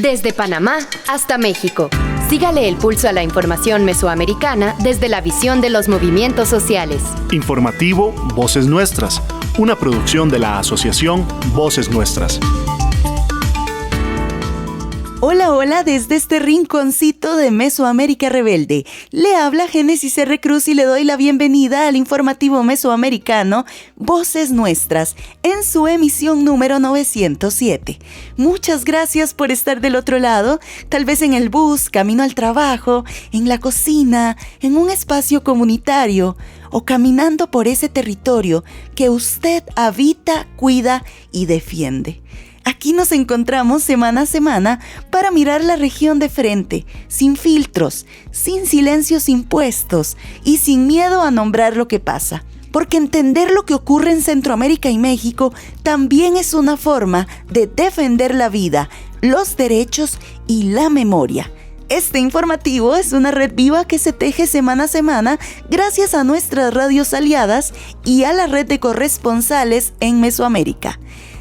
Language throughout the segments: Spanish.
Desde Panamá hasta México. Sígale el pulso a la información mesoamericana desde la visión de los movimientos sociales. Informativo Voces Nuestras, una producción de la Asociación Voces Nuestras. Hola, hola, desde este rinconcito de Mesoamérica Rebelde. Le habla Génesis R. Cruz y le doy la bienvenida al informativo mesoamericano Voces Nuestras, en su emisión número 907. Muchas gracias por estar del otro lado, tal vez en el bus, camino al trabajo, en la cocina, en un espacio comunitario o caminando por ese territorio que usted habita, cuida y defiende. Aquí nos encontramos semana a semana para mirar la región de frente, sin filtros, sin silencios impuestos y sin miedo a nombrar lo que pasa. Porque entender lo que ocurre en Centroamérica y México también es una forma de defender la vida, los derechos y la memoria. Este informativo es una red viva que se teje semana a semana gracias a nuestras radios aliadas y a la red de corresponsales en Mesoamérica.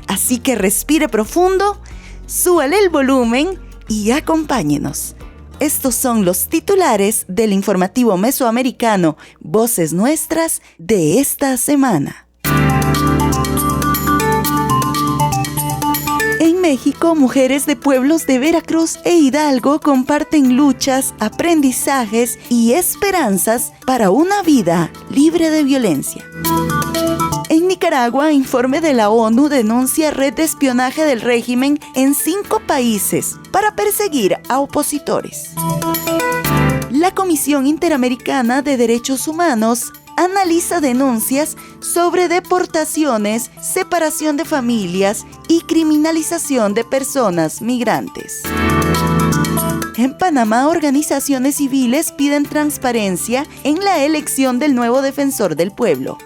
Así que respire profundo, súbale el volumen y acompáñenos. Estos son los titulares del informativo mesoamericano Voces Nuestras de esta semana. En México, mujeres de pueblos de Veracruz e Hidalgo comparten luchas, aprendizajes y esperanzas para una vida libre de violencia. En Nicaragua, informe de la ONU denuncia red de espionaje del régimen en 5 países para perseguir a opositores. La Comisión Interamericana de Derechos Humanos analiza denuncias sobre deportaciones, separación de familias y criminalización de personas migrantes. En Panamá, organizaciones civiles piden transparencia en la elección del nuevo defensor del pueblo.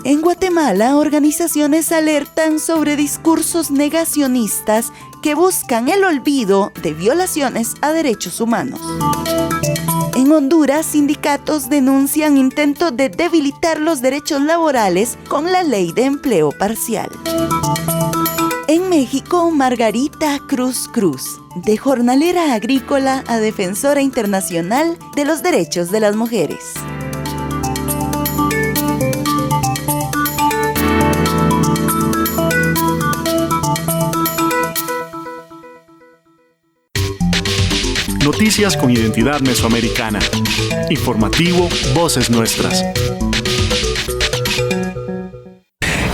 En Guatemala, organizaciones alertan sobre discursos negacionistas que buscan el olvido de violaciones a derechos humanos. En Honduras, sindicatos denuncian intento de debilitar los derechos laborales con la ley de empleo parcial. En México, Margarita Cruz Cruz, de jornalera agrícola a defensora internacional de los derechos de las mujeres. Noticias con identidad mesoamericana. Informativo Voces Nuestras.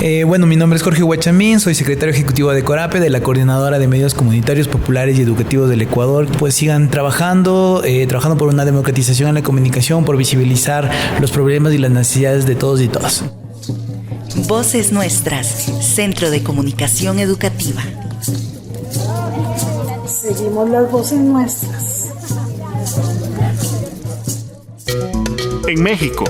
Mi nombre es Jorge Huachamín, soy secretario ejecutivo de Corape, de la Coordinadora de Medios Comunitarios Populares y Educativos del Ecuador. Pues sigan trabajando por una democratización en la comunicación, por visibilizar los problemas y las necesidades de todos y todas. Voces Nuestras, Centro de Comunicación Educativa. Seguimos las voces nuestras. En México.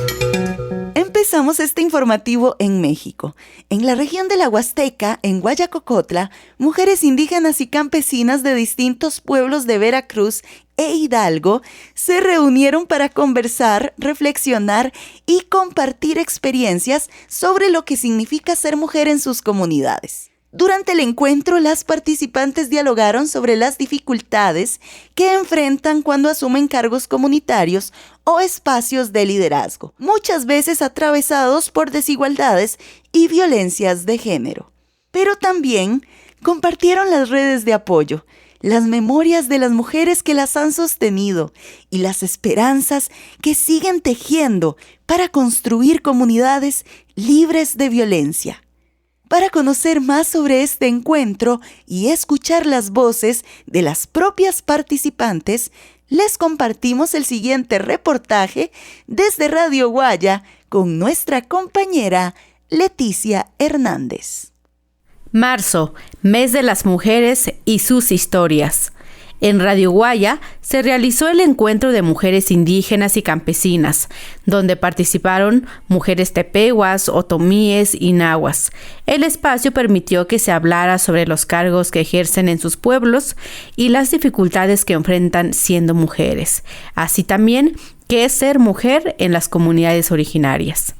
Empezamos este informativo en México. En la región de la Huasteca, en Guayacocotla, mujeres indígenas y campesinas de distintos pueblos de Veracruz e Hidalgo se reunieron para conversar, reflexionar y compartir experiencias sobre lo que significa ser mujer en sus comunidades. Durante el encuentro, las participantes dialogaron sobre las dificultades que enfrentan cuando asumen cargos comunitarios o espacios de liderazgo, muchas veces atravesados por desigualdades y violencias de género. Pero también compartieron las redes de apoyo, las memorias de las mujeres que las han sostenido y las esperanzas que siguen tejiendo para construir comunidades libres de violencia. Para conocer más sobre este encuentro y escuchar las voces de las propias participantes, les compartimos el siguiente reportaje desde Radio Guaya con nuestra compañera Leticia Hernández. Marzo, mes de las mujeres y sus historias. En Radio Guaya se realizó el encuentro de mujeres indígenas y campesinas, donde participaron mujeres tepehuas, otomíes y nahuas. El espacio permitió que se hablara sobre los cargos que ejercen en sus pueblos y las dificultades que enfrentan siendo mujeres, así también qué es ser mujer en las comunidades originarias.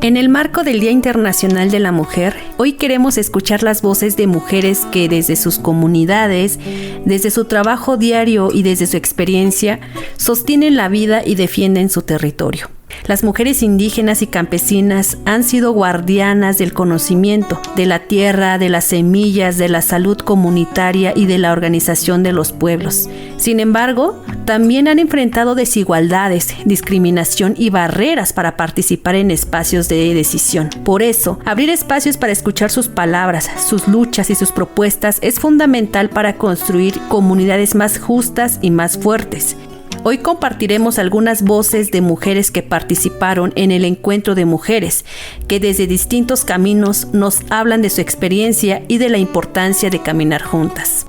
En el marco del Día Internacional de la Mujer, hoy queremos escuchar las voces de mujeres que desde sus comunidades, desde su trabajo diario y desde su experiencia, sostienen la vida y defienden su territorio. Las mujeres indígenas y campesinas han sido guardianas del conocimiento, de la tierra, de las semillas, de la salud comunitaria y de la organización de los pueblos. Sin embargo, también han enfrentado desigualdades, discriminación y barreras para participar en espacios de decisión. Por eso, abrir espacios para escuchar sus palabras, sus luchas y sus propuestas es fundamental para construir comunidades más justas y más fuertes. Hoy compartiremos algunas voces de mujeres que participaron en el encuentro de mujeres, que desde distintos caminos nos hablan de su experiencia y de la importancia de caminar juntas.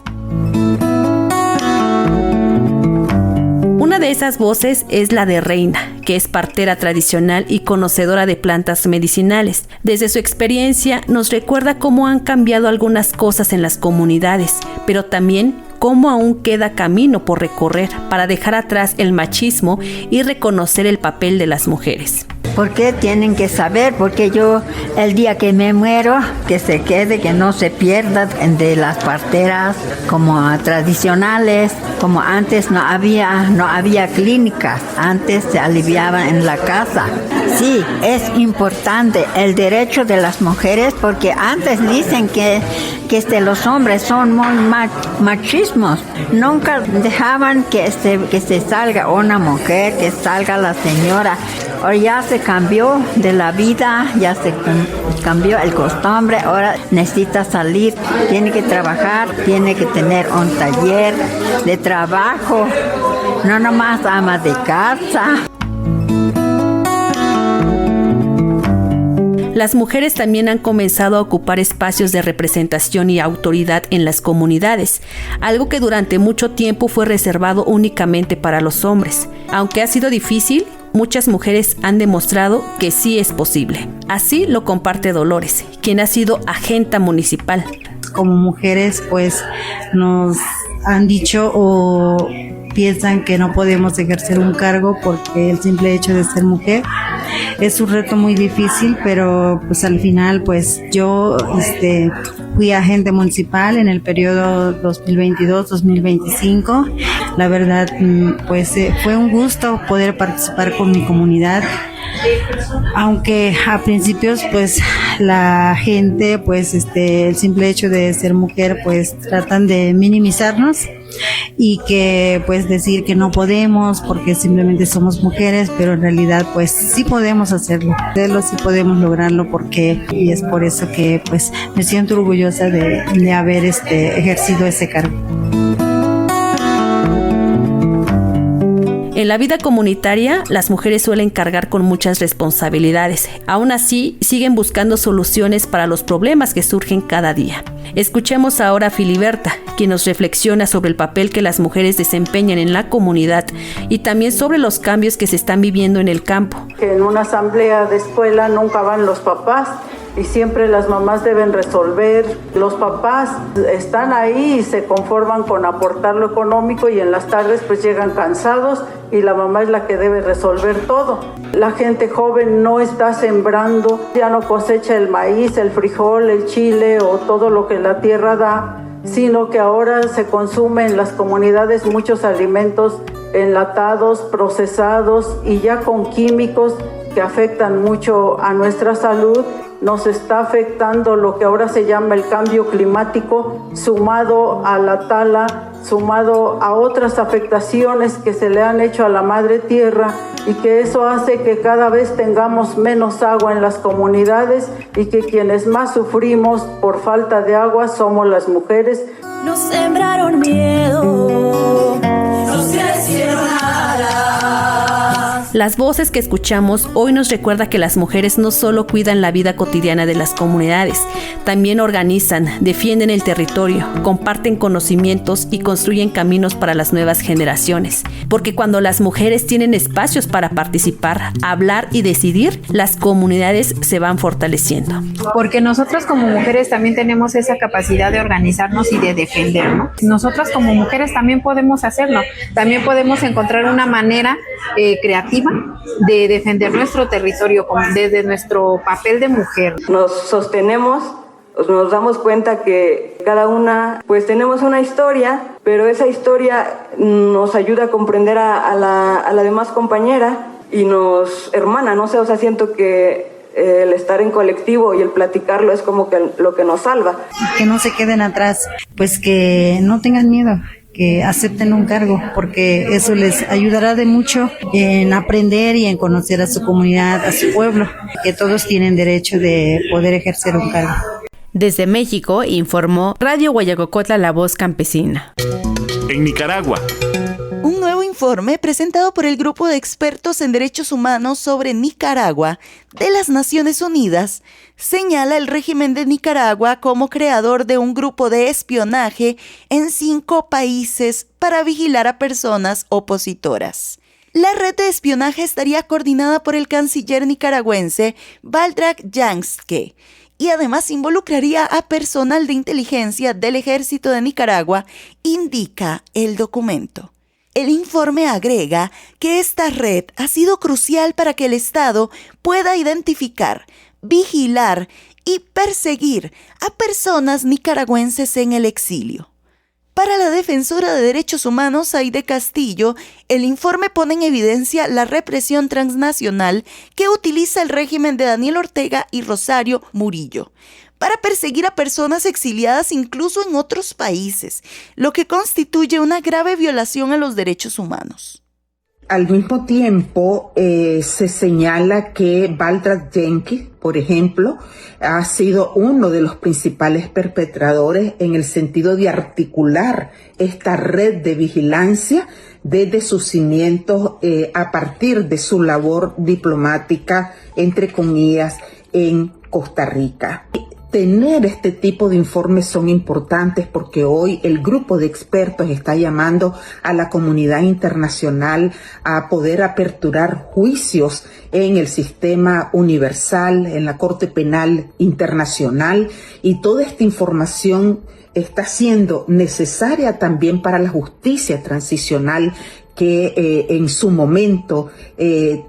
Una de esas voces es la de Reina, que es partera tradicional y conocedora de plantas medicinales. Desde su experiencia nos recuerda cómo han cambiado algunas cosas en las comunidades, pero también cómo aún queda camino por recorrer para dejar atrás el machismo y reconocer el papel de las mujeres. ¿Por qué tienen que saber? Porque yo, el día que me muero, que se quede, que no se pierda de las parteras como tradicionales, como antes no había clínicas, antes se aliviaban en la casa. Sí, es importante el derecho de las mujeres, porque antes dicen que los hombres son muy machismos. Nunca dejaban que se salga una mujer, que salga la señora. Ahora ya se cambió de la vida, ya se cambió el costumbre, ahora necesita salir, tiene que trabajar, tiene que tener un taller de trabajo, no nomás ama de casa. Las mujeres también han comenzado a ocupar espacios de representación y autoridad en las comunidades, algo que durante mucho tiempo fue reservado únicamente para los hombres. Aunque ha sido difícil, muchas mujeres han demostrado que sí es posible. Así lo comparte Dolores, quien ha sido agenta municipal. Como mujeres, pues nos han dicho o piensan que no podemos ejercer un cargo porque el simple hecho de ser mujer es un reto muy difícil, pero pues al final pues yo fui agente municipal en el periodo 2022-2025. La verdad pues fue un gusto poder participar con mi comunidad, aunque a principios pues la gente pues el simple hecho de ser mujer pues tratan de minimizarnos y que pues decir que no podemos porque simplemente somos mujeres, pero en realidad pues sí podemos hacerlo, sí podemos lograrlo, y es por eso que pues me siento orgullosa de haber ejercido ese cargo. En la vida comunitaria, las mujeres suelen cargar con muchas responsabilidades. Aún así, siguen buscando soluciones para los problemas que surgen cada día. Escuchemos ahora a Filiberta, quien nos reflexiona sobre el papel que las mujeres desempeñan en la comunidad y también sobre los cambios que se están viviendo en el campo. En una asamblea de escuela nunca van los papás y siempre las mamás deben resolver. Los papás están ahí y se conforman con aportar lo económico y en las tardes pues llegan cansados y la mamá es la que debe resolver todo. La gente joven no está sembrando, ya no cosecha el maíz, el frijol, el chile o todo lo que la tierra da, sino que ahora se consumen en las comunidades muchos alimentos enlatados, procesados y ya con químicos que afectan mucho a nuestra salud. Nos está afectando lo que ahora se llama el cambio climático, sumado a la tala, sumado a otras afectaciones que se le han hecho a la madre tierra, y que eso hace que cada vez tengamos menos agua en las comunidades y que quienes más sufrimos por falta de agua somos las mujeres. Nos sembraron miedo, nos crecieron alas. Las voces que escuchamos hoy nos recuerda que las mujeres no solo cuidan la vida cotidiana de las comunidades, también organizan, defienden el territorio, comparten conocimientos y construyen caminos para las nuevas generaciones. Porque cuando las mujeres tienen espacios para participar, hablar y decidir, las comunidades se van fortaleciendo. Porque nosotras como mujeres también tenemos esa capacidad de organizarnos y de defendernos. Nosotras como mujeres también podemos hacerlo, también podemos encontrar una manera creativa iniciativa de defender nuestro territorio desde nuestro papel de mujer. Nos sostenemos, nos damos cuenta que cada una pues tenemos una historia, pero esa historia nos ayuda a comprender a la demás compañera y nos hermana, no sé, o sea, siento que el estar en colectivo y el platicarlo es como que lo que nos salva. Que no se queden atrás, pues que no tengan miedo, que acepten un cargo, porque eso les ayudará de mucho en aprender y en conocer a su comunidad, a su pueblo, que todos tienen derecho de poder ejercer un cargo. Desde México informó Radio Guayacocotla, La Voz Campesina. En Nicaragua. Un nuevo informe presentado por el Grupo de Expertos en Derechos Humanos sobre Nicaragua de las Naciones Unidas señala el régimen de Nicaragua como creador de un grupo de espionaje en 5 países para vigilar a personas opositoras. La red de espionaje estaría coordinada por el canciller nicaragüense Valdrag Yangske y además involucraría a personal de inteligencia del Ejército de Nicaragua, indica el documento. El informe agrega que esta red ha sido crucial para que el Estado pueda identificar, vigilar y perseguir a personas nicaragüenses en el exilio. Para la defensora de derechos humanos Aide Castillo, el informe pone en evidencia la represión transnacional que utiliza el régimen de Daniel Ortega y Rosario Murillo para perseguir a personas exiliadas incluso en otros países, lo que constituye una grave violación a los derechos humanos. Al mismo tiempo, se señala que Valdrag Yangske, por ejemplo, ha sido uno de los principales perpetradores en el sentido de articular esta red de vigilancia desde sus cimientos a partir de su labor diplomática, entre comillas, en Costa Rica. Tener este tipo de informes son importantes porque hoy el grupo de expertos está llamando a la comunidad internacional a poder aperturar juicios en el sistema universal, en la Corte Penal Internacional, y toda esta información está siendo necesaria también para la justicia transicional que en su momento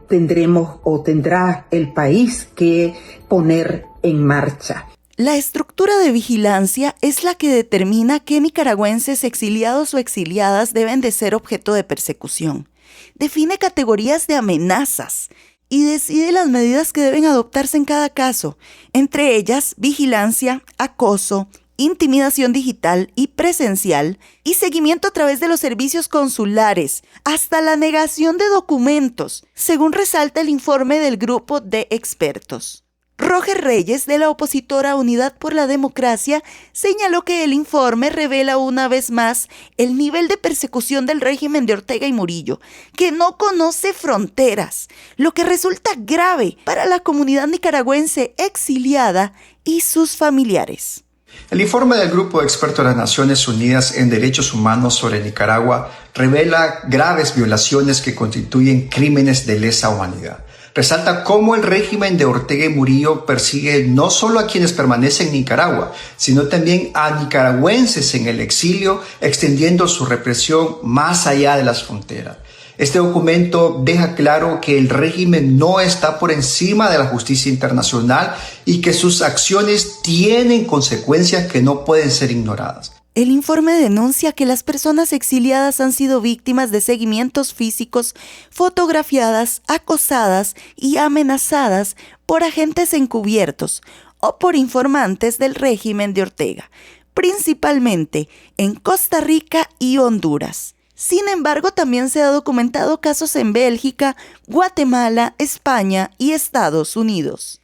tendremos o tendrá el país que poner en marcha. La estructura de vigilancia es la que determina qué nicaragüenses exiliados o exiliadas deben de ser objeto de persecución. Define categorías de amenazas y decide las medidas que deben adoptarse en cada caso, entre ellas vigilancia, acoso, intimidación digital y presencial y seguimiento a través de los servicios consulares, hasta la negación de documentos, según resalta el informe del grupo de expertos. Roger Reyes, de la opositora Unidad por la Democracia, señaló que el informe revela una vez más el nivel de persecución del régimen de Ortega y Murillo, que no conoce fronteras, lo que resulta grave para la comunidad nicaragüense exiliada y sus familiares. El informe del Grupo de Expertos de las Naciones Unidas en Derechos Humanos sobre Nicaragua revela graves violaciones que constituyen crímenes de lesa humanidad. Resalta cómo el régimen de Ortega y Murillo persigue no solo a quienes permanecen en Nicaragua, sino también a nicaragüenses en el exilio, extendiendo su represión más allá de las fronteras. Este documento deja claro que el régimen no está por encima de la justicia internacional y que sus acciones tienen consecuencias que no pueden ser ignoradas. El informe denuncia que las personas exiliadas han sido víctimas de seguimientos físicos, fotografiadas, acosadas y amenazadas por agentes encubiertos o por informantes del régimen de Ortega, principalmente en Costa Rica y Honduras. Sin embargo, también se ha documentado casos en Bélgica, Guatemala, España y Estados Unidos.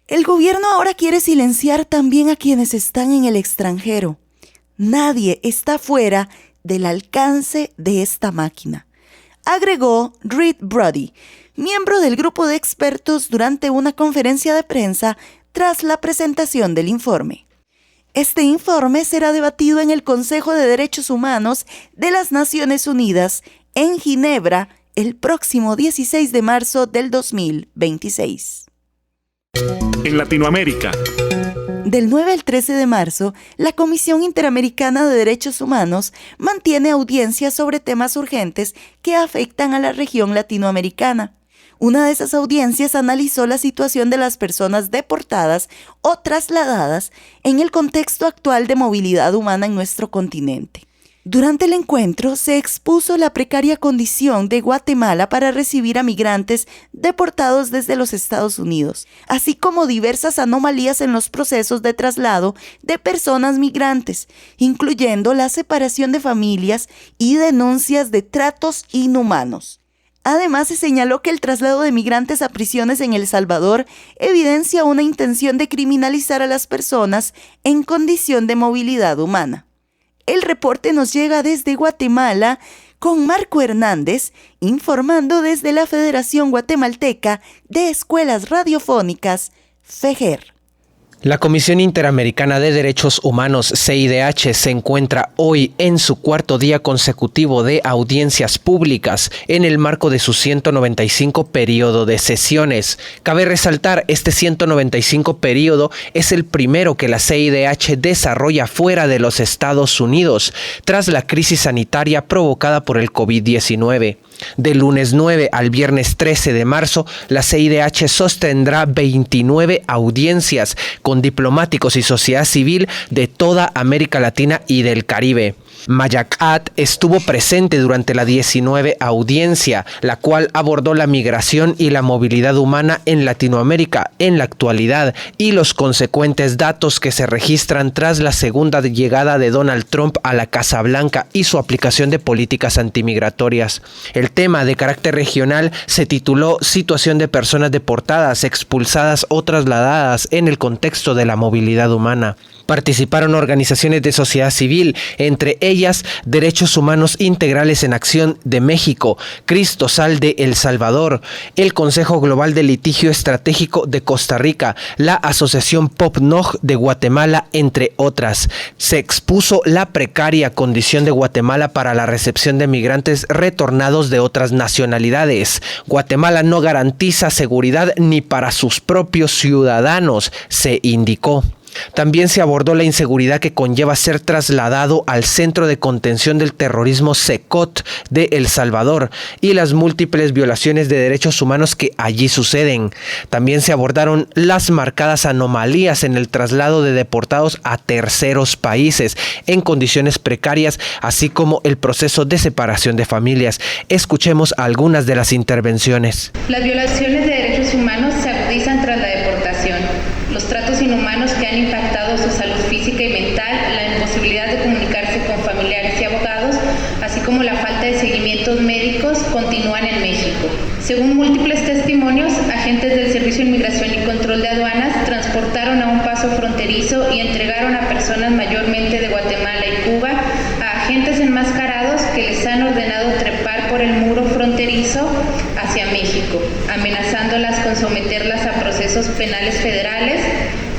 El gobierno ahora quiere silenciar también a quienes están en el extranjero. Nadie está fuera del alcance de esta máquina, agregó Reed Brody, miembro del grupo de expertos, durante una conferencia de prensa tras la presentación del informe. Este informe será debatido en el Consejo de Derechos Humanos de las Naciones Unidas en Ginebra el próximo 16 de marzo del 2026. En Latinoamérica. Del 9 al 13 de marzo, la Comisión Interamericana de Derechos Humanos mantiene audiencias sobre temas urgentes que afectan a la región latinoamericana. Una de esas audiencias analizó la situación de las personas deportadas o trasladadas en el contexto actual de movilidad humana en nuestro continente. Durante el encuentro se expuso la precaria condición de Guatemala para recibir a migrantes deportados desde los Estados Unidos, así como diversas anomalías en los procesos de traslado de personas migrantes, incluyendo la separación de familias y denuncias de tratos inhumanos. Además, se señaló que el traslado de migrantes a prisiones en El Salvador evidencia una intención de criminalizar a las personas en condición de movilidad humana. El reporte nos llega desde Guatemala con Marco Hernández, informando desde la Federación Guatemalteca de Escuelas Radiofónicas, FEGER. La Comisión Interamericana de Derechos Humanos, CIDH, se encuentra hoy en su cuarto día consecutivo de audiencias públicas en el marco de su 195 periodo de sesiones. Cabe resaltar, este 195 periodo es el primero que la CIDH desarrolla fuera de los Estados Unidos, tras la crisis sanitaria provocada por el COVID-19. Del lunes 9 al viernes 13 de marzo, la CIDH sostendrá 29 audiencias con diplomáticos y sociedad civil de toda América Latina y del Caribe. Mayacat estuvo presente durante la 19 audiencia, la cual abordó la migración y la movilidad humana en Latinoamérica en la actualidad y los consecuentes datos que se registran tras la segunda llegada de Donald Trump a la Casa Blanca y su aplicación de políticas antimigratorias. El tema de carácter regional se tituló Situación de personas deportadas, expulsadas o trasladadas en el contexto de la movilidad humana. Participaron organizaciones de sociedad civil, entre ellas Derechos Humanos Integrales en Acción de México, Cristo Sal de El Salvador, el Consejo Global de Litigio Estratégico de Costa Rica, la Asociación POPNOG de Guatemala, entre otras. Se expuso la precaria condición de Guatemala para la recepción de migrantes retornados de otras nacionalidades. Guatemala no garantiza seguridad ni para sus propios ciudadanos, se indicó. También se abordó la inseguridad que conlleva ser trasladado al Centro de Contención del Terrorismo CECOT de El Salvador y las múltiples violaciones de derechos humanos que allí suceden. También se abordaron las marcadas anomalías en el traslado de deportados a terceros países en condiciones precarias, así como el proceso de separación de familias. Escuchemos algunas de las intervenciones. Las violaciones de derechos humanos se agudizan tras la deportación. Los tratos inhumanos que han impactado su salud física y mental, la imposibilidad de comunicarse con familiares y abogados, así como la falta de seguimientos médicos, continúan en México. Según múltiples testimonios, agentes del Servicio de Inmigración y Control de Aduanas transportaron a un paso fronterizo y entregaron a personas mayormente de Guatemala y Cuba a agentes enmascarados que les han ordenado trepar por el muro fronterizo hacia México, amenazándolas con someterlas a procesos penales federales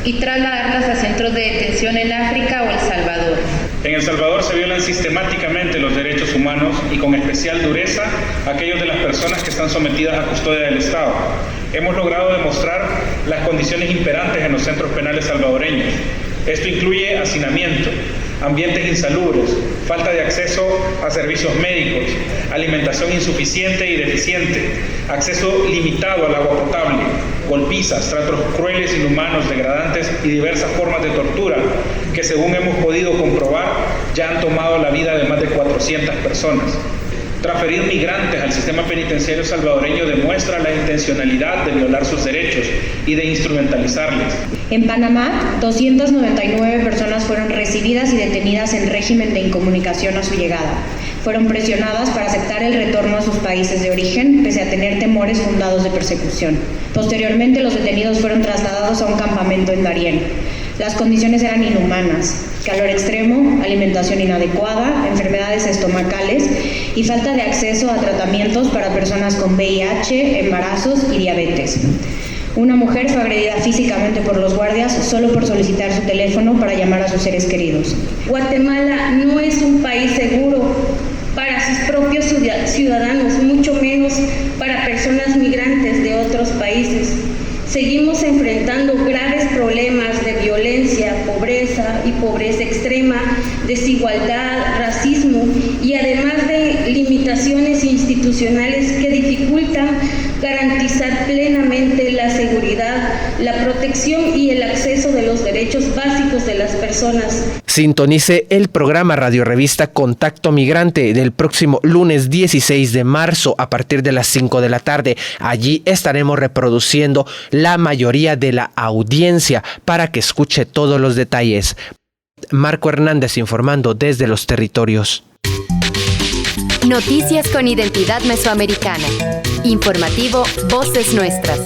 y trasladarlas a centros de detención en África o El Salvador. En El Salvador se violan sistemáticamente los derechos humanos y con especial dureza aquellos de las personas que están sometidas a custodia del Estado. Hemos logrado demostrar las condiciones imperantes en los centros penales salvadoreños. Esto incluye hacinamiento, ambientes insalubres, falta de acceso a servicios médicos, alimentación insuficiente y deficiente, acceso limitado al agua potable, golpizas, tratos crueles, inhumanos, degradantes y diversas formas de tortura que, según hemos podido comprobar, ya han tomado la vida de más de 400 personas. Transferir migrantes al sistema penitenciario salvadoreño demuestra la intencionalidad de violar sus derechos y de instrumentalizarles. En Panamá, 299 personas fueron recibidas y detenidas en régimen de incomunicación a su llegada. Fueron presionadas para aceptar el retorno a sus países de origen, pese a tener temores fundados de persecución. Posteriormente, los detenidos fueron trasladados a un campamento en Darién. Las condiciones eran inhumanas: calor extremo, alimentación inadecuada, enfermedades estomacales y falta de acceso a tratamientos para personas con VIH, embarazos y diabetes. Una mujer fue agredida físicamente por los guardias solo por solicitar su teléfono para llamar a sus seres queridos. Guatemala no es un país seguro para sus propios ciudadanos, mucho menos para personas migrantes de otros países. Seguimos enfrentando graves problemas de violencia, pobreza y pobreza extrema, desigualdad, racismo y además de limitaciones institucionales que dificultan garantizar plenamente la seguridad, la protección y el acceso de los derechos básicos de las personas. Sintonice el programa Radio Revista Contacto Migrante del próximo lunes 16 de marzo a partir de las 5 de la tarde. Allí estaremos reproduciendo la mayoría de la audiencia para que escuche todos los detalles. Marco Hernández informando desde los territorios. Noticias con identidad mesoamericana. Informativo Voces Nuestras.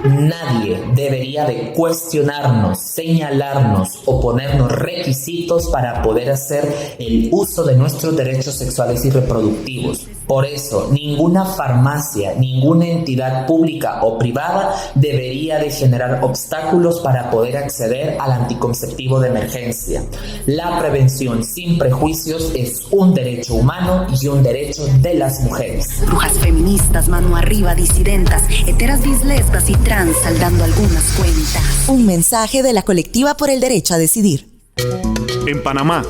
Nadie debería de cuestionarnos, señalarnos o ponernos requisitos para poder hacer el uso de nuestros derechos sexuales y reproductivos. Por eso, ninguna farmacia, ninguna entidad pública o privada debería de generar obstáculos para poder acceder al anticonceptivo de emergencia. La prevención sin prejuicios es un derecho humano y un derecho de las mujeres. Brujas feministas, mano arriba, disidentas, heteras, bislesbas y trans, saldando algunas cuentas. Un mensaje de la colectiva por el derecho a decidir. En Panamá.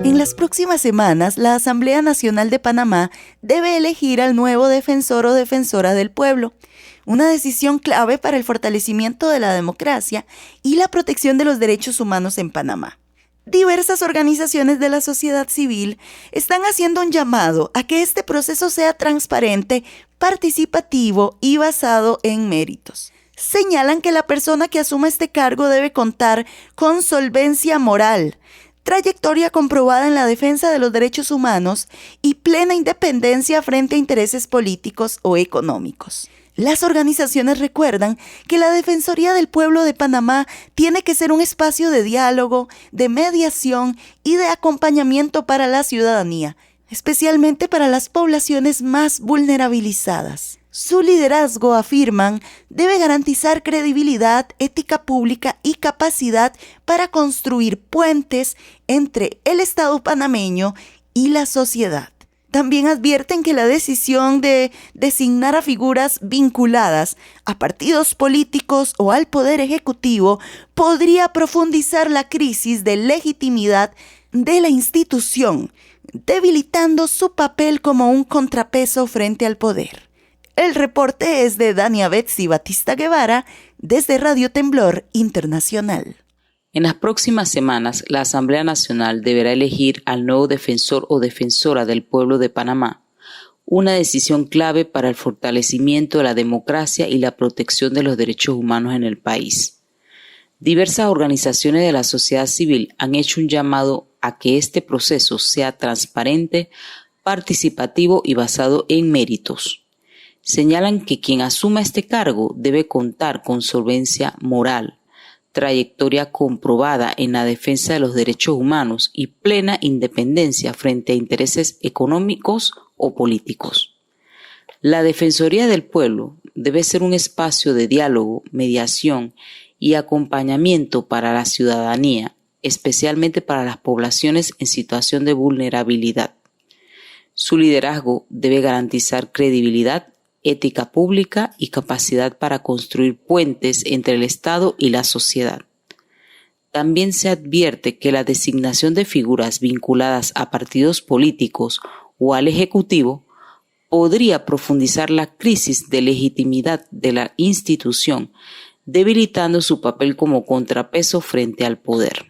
En las próximas semanas, la Asamblea Nacional de Panamá debe elegir al nuevo defensor o defensora del pueblo, una decisión clave para el fortalecimiento de la democracia y la protección de los derechos humanos en Panamá. Diversas organizaciones de la sociedad civil están haciendo un llamado a que este proceso sea transparente, participativo y basado en méritos. Señalan que la persona que asuma este cargo debe contar con solvencia moral, trayectoria comprobada en la defensa de los derechos humanos y plena independencia frente a intereses políticos o económicos. Las organizaciones recuerdan que la Defensoría del Pueblo de Panamá tiene que ser un espacio de diálogo, de mediación y de acompañamiento para la ciudadanía, especialmente para las poblaciones más vulnerabilizadas. Su liderazgo, afirman, debe garantizar credibilidad, ética pública y capacidad para construir puentes entre el Estado panameño y la sociedad. También advierten que la decisión de designar a figuras vinculadas a partidos políticos o al Poder Ejecutivo podría profundizar la crisis de legitimidad de la institución, debilitando su papel como un contrapeso frente al poder. El reporte es de Dania Betsy Batista Guevara desde Radio Temblor Internacional. En las próximas semanas, la Asamblea Nacional deberá elegir al nuevo defensor o defensora del pueblo de Panamá, una decisión clave para el fortalecimiento de la democracia y la protección de los derechos humanos en el país. Diversas organizaciones de la sociedad civil han hecho un llamado a que este proceso sea transparente, participativo y basado en méritos. Señalan que quien asuma este cargo debe contar con solvencia moral, trayectoria comprobada en la defensa de los derechos humanos y plena independencia frente a intereses económicos o políticos. La Defensoría del Pueblo debe ser un espacio de diálogo, mediación y acompañamiento para la ciudadanía, especialmente para las poblaciones en situación de vulnerabilidad. Su liderazgo debe garantizar credibilidad, ética pública y capacidad para construir puentes entre el Estado y la sociedad. También se advierte que la designación de figuras vinculadas a partidos políticos o al Ejecutivo podría profundizar la crisis de legitimidad de la institución, debilitando su papel como contrapeso frente al poder.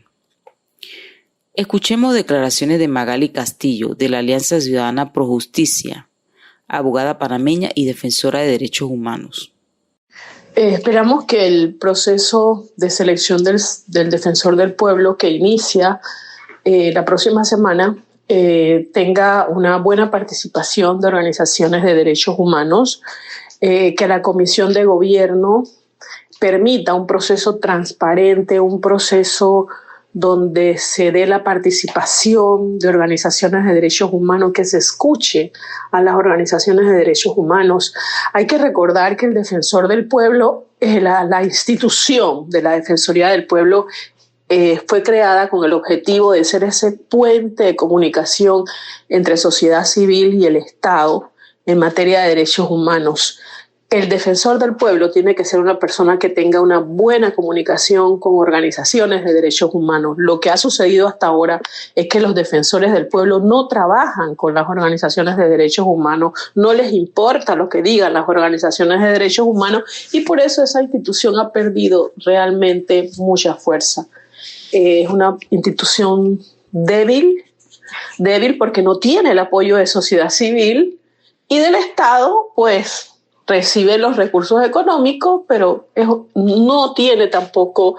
Escuchemos declaraciones de Magali Castillo, de la Alianza Ciudadana Pro Justicia, abogada panameña y defensora de derechos humanos. Esperamos que el proceso de selección del defensor del pueblo que inicia la próxima semana tenga una buena participación de organizaciones de derechos humanos, que la Comisión de Gobierno permita un proceso transparente, un proceso donde se dé la participación de organizaciones de derechos humanos, que se escuche a las organizaciones de derechos humanos. Hay que recordar que el defensor del pueblo, la institución de la Defensoría del Pueblo, fue creada con el objetivo de ser ese puente de comunicación entre sociedad civil y el Estado en materia de derechos humanos. El defensor del pueblo tiene que ser una persona que tenga una buena comunicación con organizaciones de derechos humanos. Lo que ha sucedido hasta ahora es que los defensores del pueblo no trabajan con las organizaciones de derechos humanos, no les importa lo que digan las organizaciones de derechos humanos y por eso esa institución ha perdido realmente mucha fuerza. Es una institución débil porque no tiene el apoyo de sociedad civil y del Estado, pues recibe los recursos económicos, pero no tiene tampoco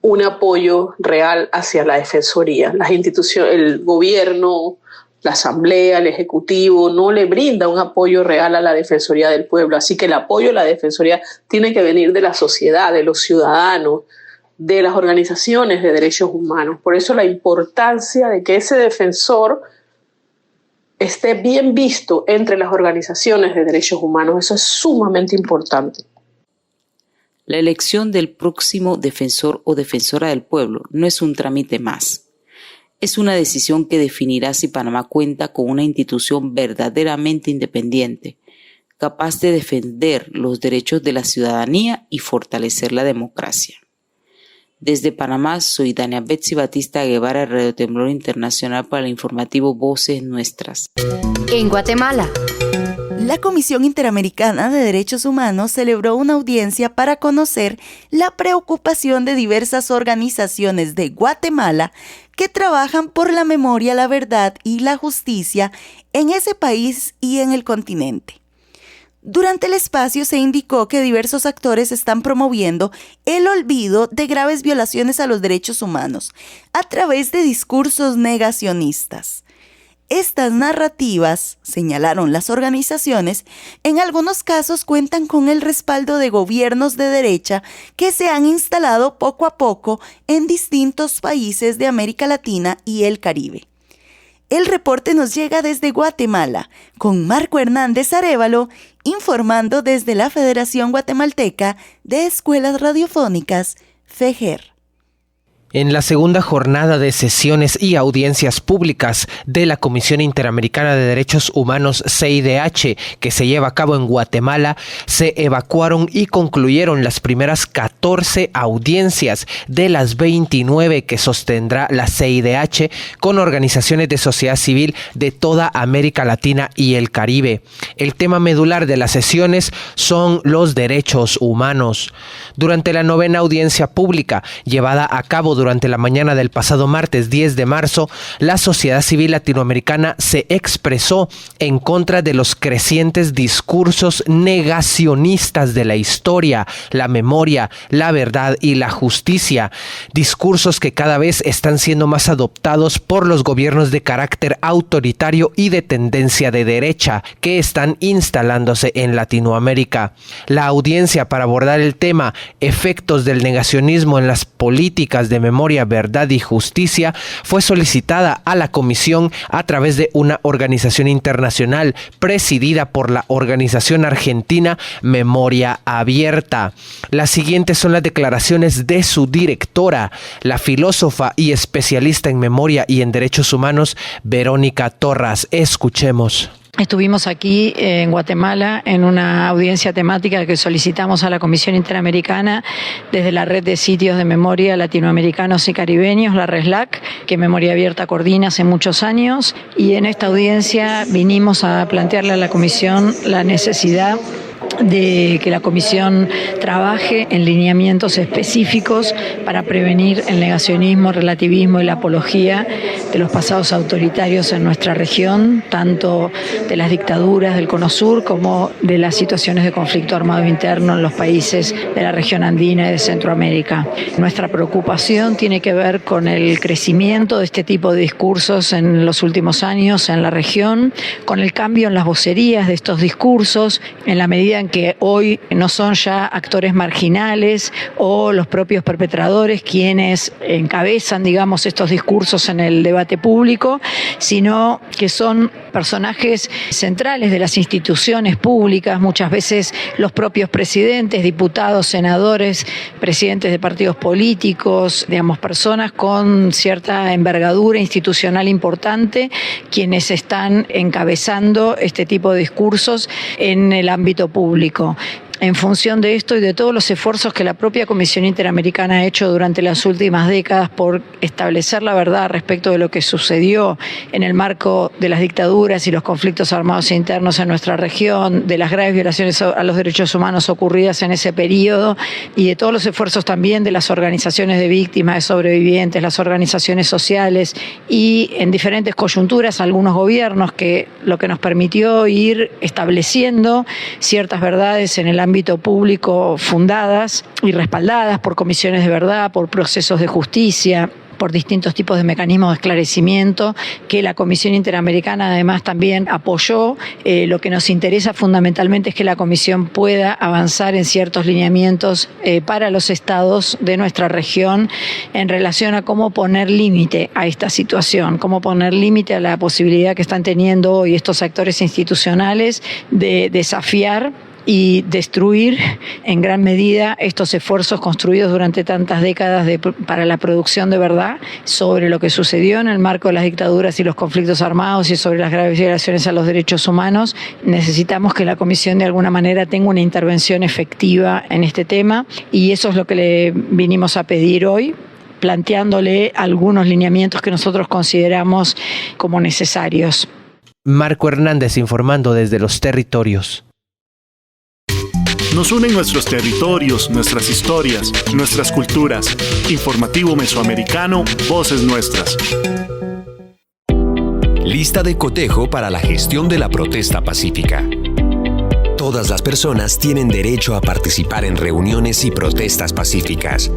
un apoyo real hacia la defensoría. Las instituciones, el gobierno, la asamblea, el ejecutivo, no le brinda un apoyo real a la defensoría del pueblo. Así que el apoyo a la defensoría tiene que venir de la sociedad, de los ciudadanos, de las organizaciones de derechos humanos. Por eso la importancia de que ese defensor esté bien visto entre las organizaciones de derechos humanos. Eso es sumamente importante. La elección del próximo defensor o defensora del pueblo no es un trámite más. Es una decisión que definirá si Panamá cuenta con una institución verdaderamente independiente, capaz de defender los derechos de la ciudadanía y fortalecer la democracia. Desde Panamá, soy Dania Betsy Batista Guevara, Radio Temblor Internacional para el informativo Voces Nuestras. En Guatemala, la Comisión Interamericana de Derechos Humanos celebró una audiencia para conocer la preocupación de diversas organizaciones de Guatemala que trabajan por la memoria, la verdad y la justicia en ese país y en el continente. Durante el espacio se indicó que diversos actores están promoviendo el olvido de graves violaciones a los derechos humanos a través de discursos negacionistas. Estas narrativas, señalaron las organizaciones, en algunos casos cuentan con el respaldo de gobiernos de derecha que se han instalado poco a poco en distintos países de América Latina y el Caribe. El reporte nos llega desde Guatemala, con Marco Hernández Arévalo, informando desde la Federación Guatemalteca de Escuelas Radiofónicas, FEGER. En la segunda jornada de sesiones y audiencias públicas de la Comisión Interamericana de Derechos Humanos CIDH, que se lleva a cabo en Guatemala, se evacuaron y concluyeron las primeras 14 audiencias de las 29 que sostendrá la CIDH con organizaciones de sociedad civil de toda América Latina y el Caribe. El tema medular de las sesiones son los derechos humanos. Durante la novena audiencia pública llevada a cabo durante la mañana del pasado martes 10 de marzo, la sociedad civil latinoamericana se expresó en contra de los crecientes discursos negacionistas de la historia, la memoria, la verdad y la justicia, discursos que cada vez están siendo más adoptados por los gobiernos de carácter autoritario y de tendencia de derecha que están instalándose en Latinoamérica. La audiencia para abordar el tema efectos del negacionismo en las políticas de memoria, verdad y justicia fue solicitada a la comisión a través de una organización internacional presidida por la organización argentina Memoria Abierta. Las siguientes son las declaraciones de su directora, la filósofa y especialista en memoria y en derechos humanos, Verónica Torras. Escuchemos. Estuvimos aquí en Guatemala en una audiencia temática que solicitamos a la Comisión Interamericana desde la Red de Sitios de Memoria Latinoamericanos y Caribeños, la RESLAC, que Memoria Abierta coordina hace muchos años, y en esta audiencia vinimos a plantearle a la Comisión la necesidad de que la Comisión trabaje en lineamientos específicos para prevenir el negacionismo, el relativismo y la apología de los pasados autoritarios en nuestra región, tanto de las dictaduras del Cono Sur como de las situaciones de conflicto armado interno en los países de la región andina y de Centroamérica. Nuestra preocupación tiene que ver con el crecimiento de este tipo de discursos en los últimos años en la región, con el cambio en las vocerías de estos discursos, en la medida en que hoy no son ya actores marginales o los propios perpetradores quienes encabezan, digamos, estos discursos en el debate público, sino que son personajes centrales de las instituciones públicas, muchas veces los propios presidentes, diputados, senadores, presidentes de partidos políticos, digamos, personas con cierta envergadura institucional importante, quienes están encabezando este tipo de discursos en el ámbito público. En función de esto y de todos los esfuerzos que la propia Comisión Interamericana ha hecho durante las últimas décadas por establecer la verdad respecto de lo que sucedió en el marco de las dictaduras y los conflictos armados internos en nuestra región, de las graves violaciones a los derechos humanos ocurridas en ese periodo y de todos los esfuerzos también de las organizaciones de víctimas, de sobrevivientes, las organizaciones sociales y en diferentes coyunturas algunos gobiernos, que lo que nos permitió ir estableciendo ciertas verdades en el ámbito público fundadas y respaldadas por comisiones de verdad, por procesos de justicia, por distintos tipos de mecanismos de esclarecimiento que la Comisión Interamericana además también apoyó. Lo que nos interesa fundamentalmente es que la Comisión pueda avanzar en ciertos lineamientos para los estados de nuestra región en relación a cómo poner límite a esta situación, cómo poner límite a la posibilidad que están teniendo hoy estos actores institucionales de desafiar y destruir en gran medida estos esfuerzos construidos durante tantas décadas para la producción de verdad sobre lo que sucedió en el marco de las dictaduras y los conflictos armados y sobre las graves violaciones a los derechos humanos. Necesitamos que la Comisión de alguna manera tenga una intervención efectiva en este tema y eso es lo que le vinimos a pedir hoy, planteándole algunos lineamientos que nosotros consideramos como necesarios. Marco Hernández informando desde los territorios. Nos unen nuestros territorios, nuestras historias, nuestras culturas. Informativo Mesoamericano, Voces Nuestras. Lista de cotejo para la gestión de la protesta pacífica. Todas las personas tienen derecho a participar en reuniones y protestas pacíficas.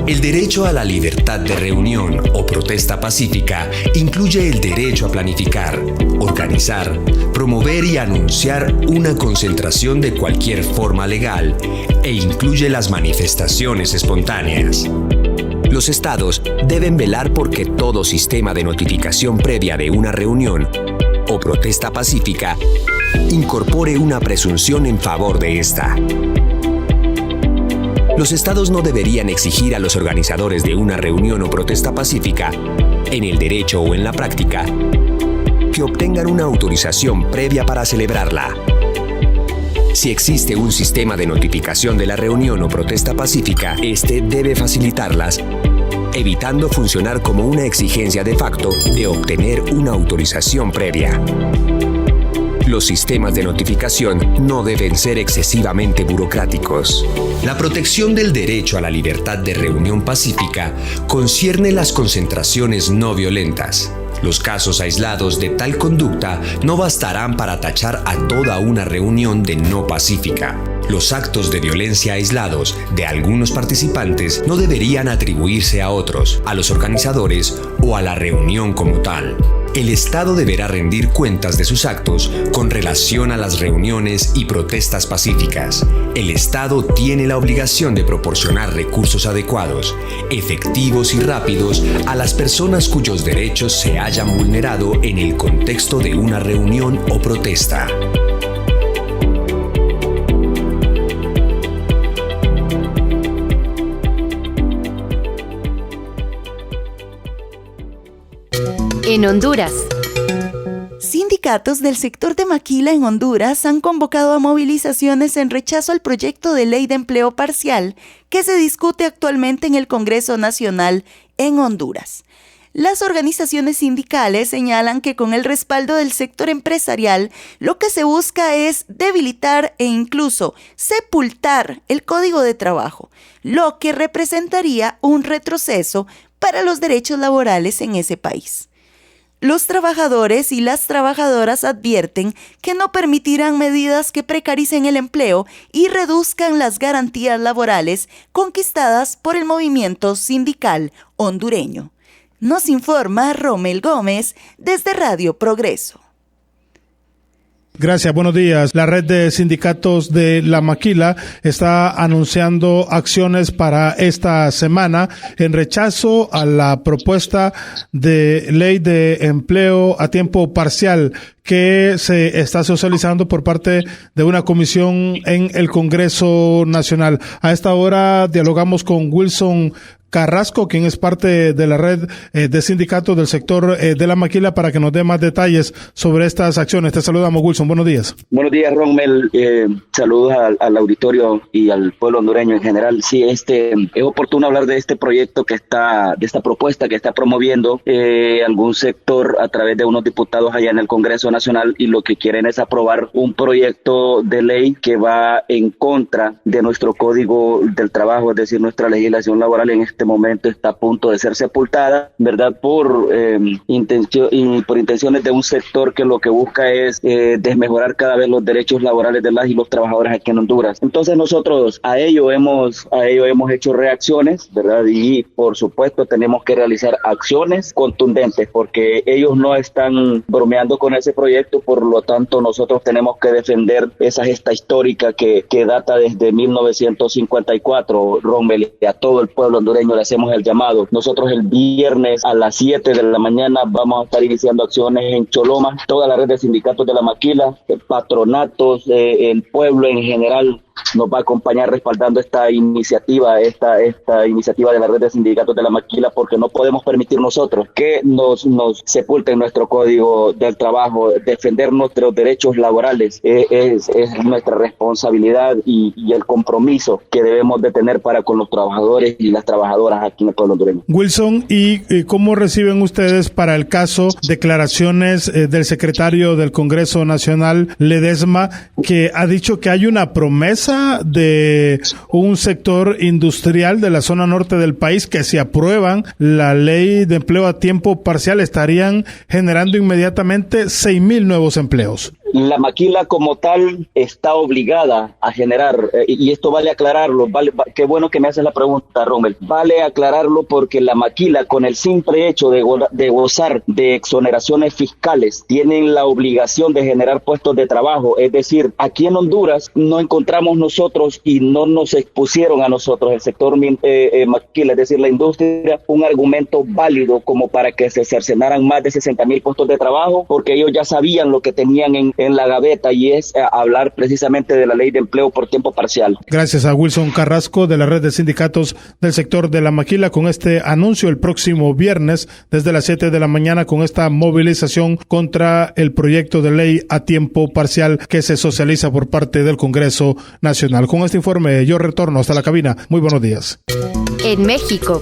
El derecho a la libertad de reunión o protesta pacífica incluye el derecho a planificar, organizar, promover y anunciar una concentración de cualquier forma legal e incluye las manifestaciones espontáneas. Los estados deben velar porque todo sistema de notificación previa de una reunión o protesta pacífica incorpore una presunción en favor de esta. Los estados no deberían exigir a los organizadores de una reunión o protesta pacífica, en el derecho o en la práctica, que obtengan una autorización previa para celebrarla. Si existe un sistema de notificación de la reunión o protesta pacífica, este debe facilitarlas, evitando funcionar como una exigencia de facto de obtener una autorización previa. Los sistemas de notificación no deben ser excesivamente burocráticos. La protección del derecho a la libertad de reunión pacífica concierne las concentraciones no violentas. Los casos aislados de tal conducta no bastarán para tachar a toda una reunión de no pacífica. Los actos de violencia aislados de algunos participantes no deberían atribuirse a otros, a los organizadores o a la reunión como tal. El Estado deberá rendir cuentas de sus actos con relación a las reuniones y protestas pacíficas. El Estado tiene la obligación de proporcionar recursos adecuados, efectivos y rápidos a las personas cuyos derechos se hayan vulnerado en el contexto de una reunión o protesta. En Honduras. Sindicatos del sector de maquila en Honduras han convocado a movilizaciones en rechazo al proyecto de ley de empleo parcial que se discute actualmente en el Congreso Nacional en Honduras. Las organizaciones sindicales señalan que con el respaldo del sector empresarial, lo que se busca es debilitar e incluso sepultar el Código de Trabajo, lo que representaría un retroceso para los derechos laborales en ese país. Los trabajadores y las trabajadoras advierten que no permitirán medidas que precaricen el empleo y reduzcan las garantías laborales conquistadas por el movimiento sindical hondureño. Nos informa Romel Gómez desde Radio Progreso. Gracias, buenos días. La red de sindicatos de La Maquila está anunciando acciones para esta semana en rechazo a la propuesta de ley de empleo a tiempo parcial que se está socializando por parte de una comisión en el Congreso Nacional. A esta hora dialogamos con Wilson Carrasco, quien es parte de la red de sindicatos del sector de La Maquila, para que nos dé más detalles sobre estas acciones. Te saludamos, Wilson. Buenos días. Buenos días, Rommel. Saludos al auditorio y al pueblo hondureño en general. Sí, es oportuno hablar de este proyecto de esta propuesta que está promoviendo algún sector a través de unos diputados allá en el Congreso Nacional, y lo que quieren es aprobar un proyecto de ley que va en contra de nuestro Código del Trabajo, es decir, nuestra legislación laboral en este momento está a punto de ser sepultada, ¿verdad? Por intenciones de un sector que lo que busca es desmejorar cada vez los derechos laborales de las y los trabajadores aquí en Honduras. Entonces nosotros a ello hemos hecho reacciones, ¿verdad? Y por supuesto tenemos que realizar acciones contundentes porque ellos no están bromeando con ese proyecto, por lo tanto nosotros tenemos que defender esa gesta histórica que data desde 1954, Rommel, y a todo el pueblo hondureño le hacemos el llamado. Nosotros el viernes a las 7 de la mañana vamos a estar iniciando acciones en Choloma, toda la red de sindicatos de La Maquila, patronatos, el pueblo en general nos va a acompañar respaldando esta iniciativa de la red de sindicatos de La Maquila, porque no podemos permitir nosotros que nos sepulten nuestro Código del Trabajo. Defender nuestros derechos laborales es nuestra responsabilidad y el compromiso que debemos de tener para con los trabajadores y las trabajadoras aquí en el pueblo hondureño. Wilson, ¿y cómo reciben ustedes para el caso declaraciones del secretario del Congreso Nacional, Ledesma, que ha dicho que hay una promesa de un sector industrial de la zona norte del país que si aprueban la ley de empleo a tiempo parcial estarían generando inmediatamente 6,000 nuevos empleos? La Maquila como tal está obligada a generar, y esto vale aclararlo, qué bueno que me haces la pregunta, Rommel, vale aclararlo porque La Maquila, con el simple hecho de gozar de exoneraciones fiscales, tienen la obligación de generar puestos de trabajo. Es decir, aquí en Honduras no encontramos nosotros y no nos expusieron a nosotros, el sector Maquila, es decir, la industria, un argumento válido como para que se cercenaran más de 60,000 puestos de trabajo, porque ellos ya sabían lo que tenían en la gaveta, y es hablar precisamente de la ley de empleo por tiempo parcial. Gracias a Wilson Carrasco de la red de sindicatos del sector de La Maquila con este anuncio el próximo viernes desde las 7 de la mañana con esta movilización contra el proyecto de ley a tiempo parcial que se socializa por parte del Congreso Nacional. Con este informe yo retorno hasta la cabina. Muy buenos días. En México.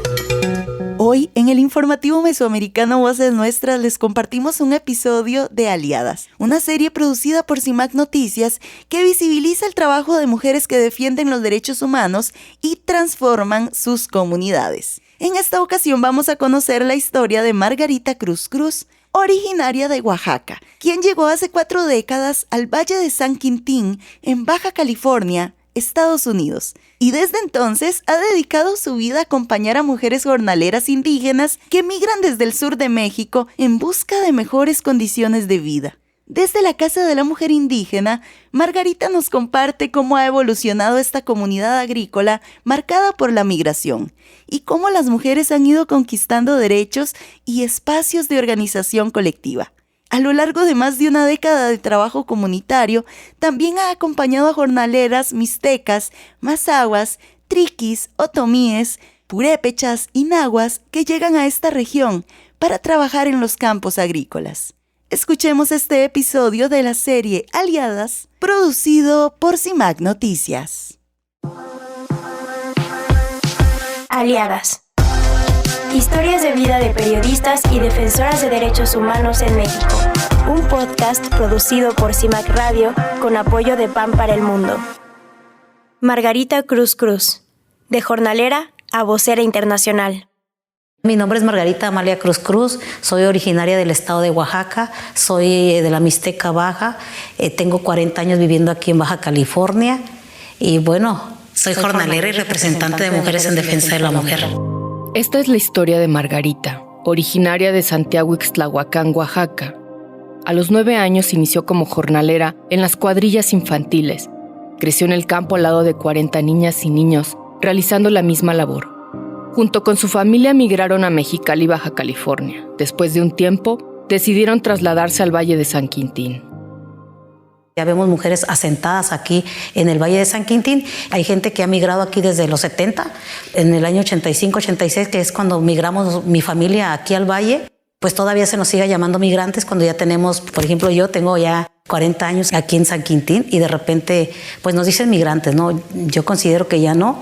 Hoy, en el informativo mesoamericano Voces Nuestras, les compartimos un episodio de Aliadas, una serie producida por CIMAC Noticias que visibiliza el trabajo de mujeres que defienden los derechos humanos y transforman sus comunidades. En esta ocasión vamos a conocer la historia de Margarita Cruz Cruz, originaria de Oaxaca, quien llegó hace 4 décadas al Valle de San Quintín, en Baja California, Estados Unidos, y desde entonces ha dedicado su vida a acompañar a mujeres jornaleras indígenas que migran desde el sur de México en busca de mejores condiciones de vida. Desde la Casa de la Mujer Indígena, Margarita nos comparte cómo ha evolucionado esta comunidad agrícola marcada por la migración y cómo las mujeres han ido conquistando derechos y espacios de organización colectiva. A lo largo de más de una década de trabajo comunitario, también ha acompañado a jornaleras mixtecas, mazahuas, triquis, otomíes, purépechas y nahuas que llegan a esta región para trabajar en los campos agrícolas. Escuchemos este episodio de la serie Aliadas, producido por CIMAC Noticias. Aliadas. Historias de vida de periodistas y defensoras de derechos humanos en México. Un podcast producido por CIMAC Radio con apoyo de PAN para el Mundo. Margarita Cruz Cruz, de jornalera a vocera internacional. Mi nombre es Margarita Amalia Cruz Cruz, soy originaria del estado de Oaxaca, soy de la Mixteca Baja, tengo 40 años viviendo aquí en Baja California y bueno, soy jornalera y representante de Mujeres en Defensa de la Mujer. Esta es la historia de Margarita, originaria de Santiago Ixtlahuacán, Oaxaca. A los 9 años inició como jornalera en las cuadrillas infantiles. Creció en el campo al lado de 40 niñas y niños, realizando la misma labor. Junto con su familia migraron a Mexicali, Baja California. Después de un tiempo, decidieron trasladarse al Valle de San Quintín. Ya vemos mujeres asentadas aquí en el Valle de San Quintín. Hay gente que ha migrado aquí desde los 70, en el año 85, 86, que es cuando migramos mi familia aquí al Valle. Pues todavía se nos sigue llamando migrantes cuando ya tenemos, por ejemplo, yo tengo ya 40 años aquí en San Quintín y de repente pues nos dicen migrantes, ¿no? Yo considero que ya no.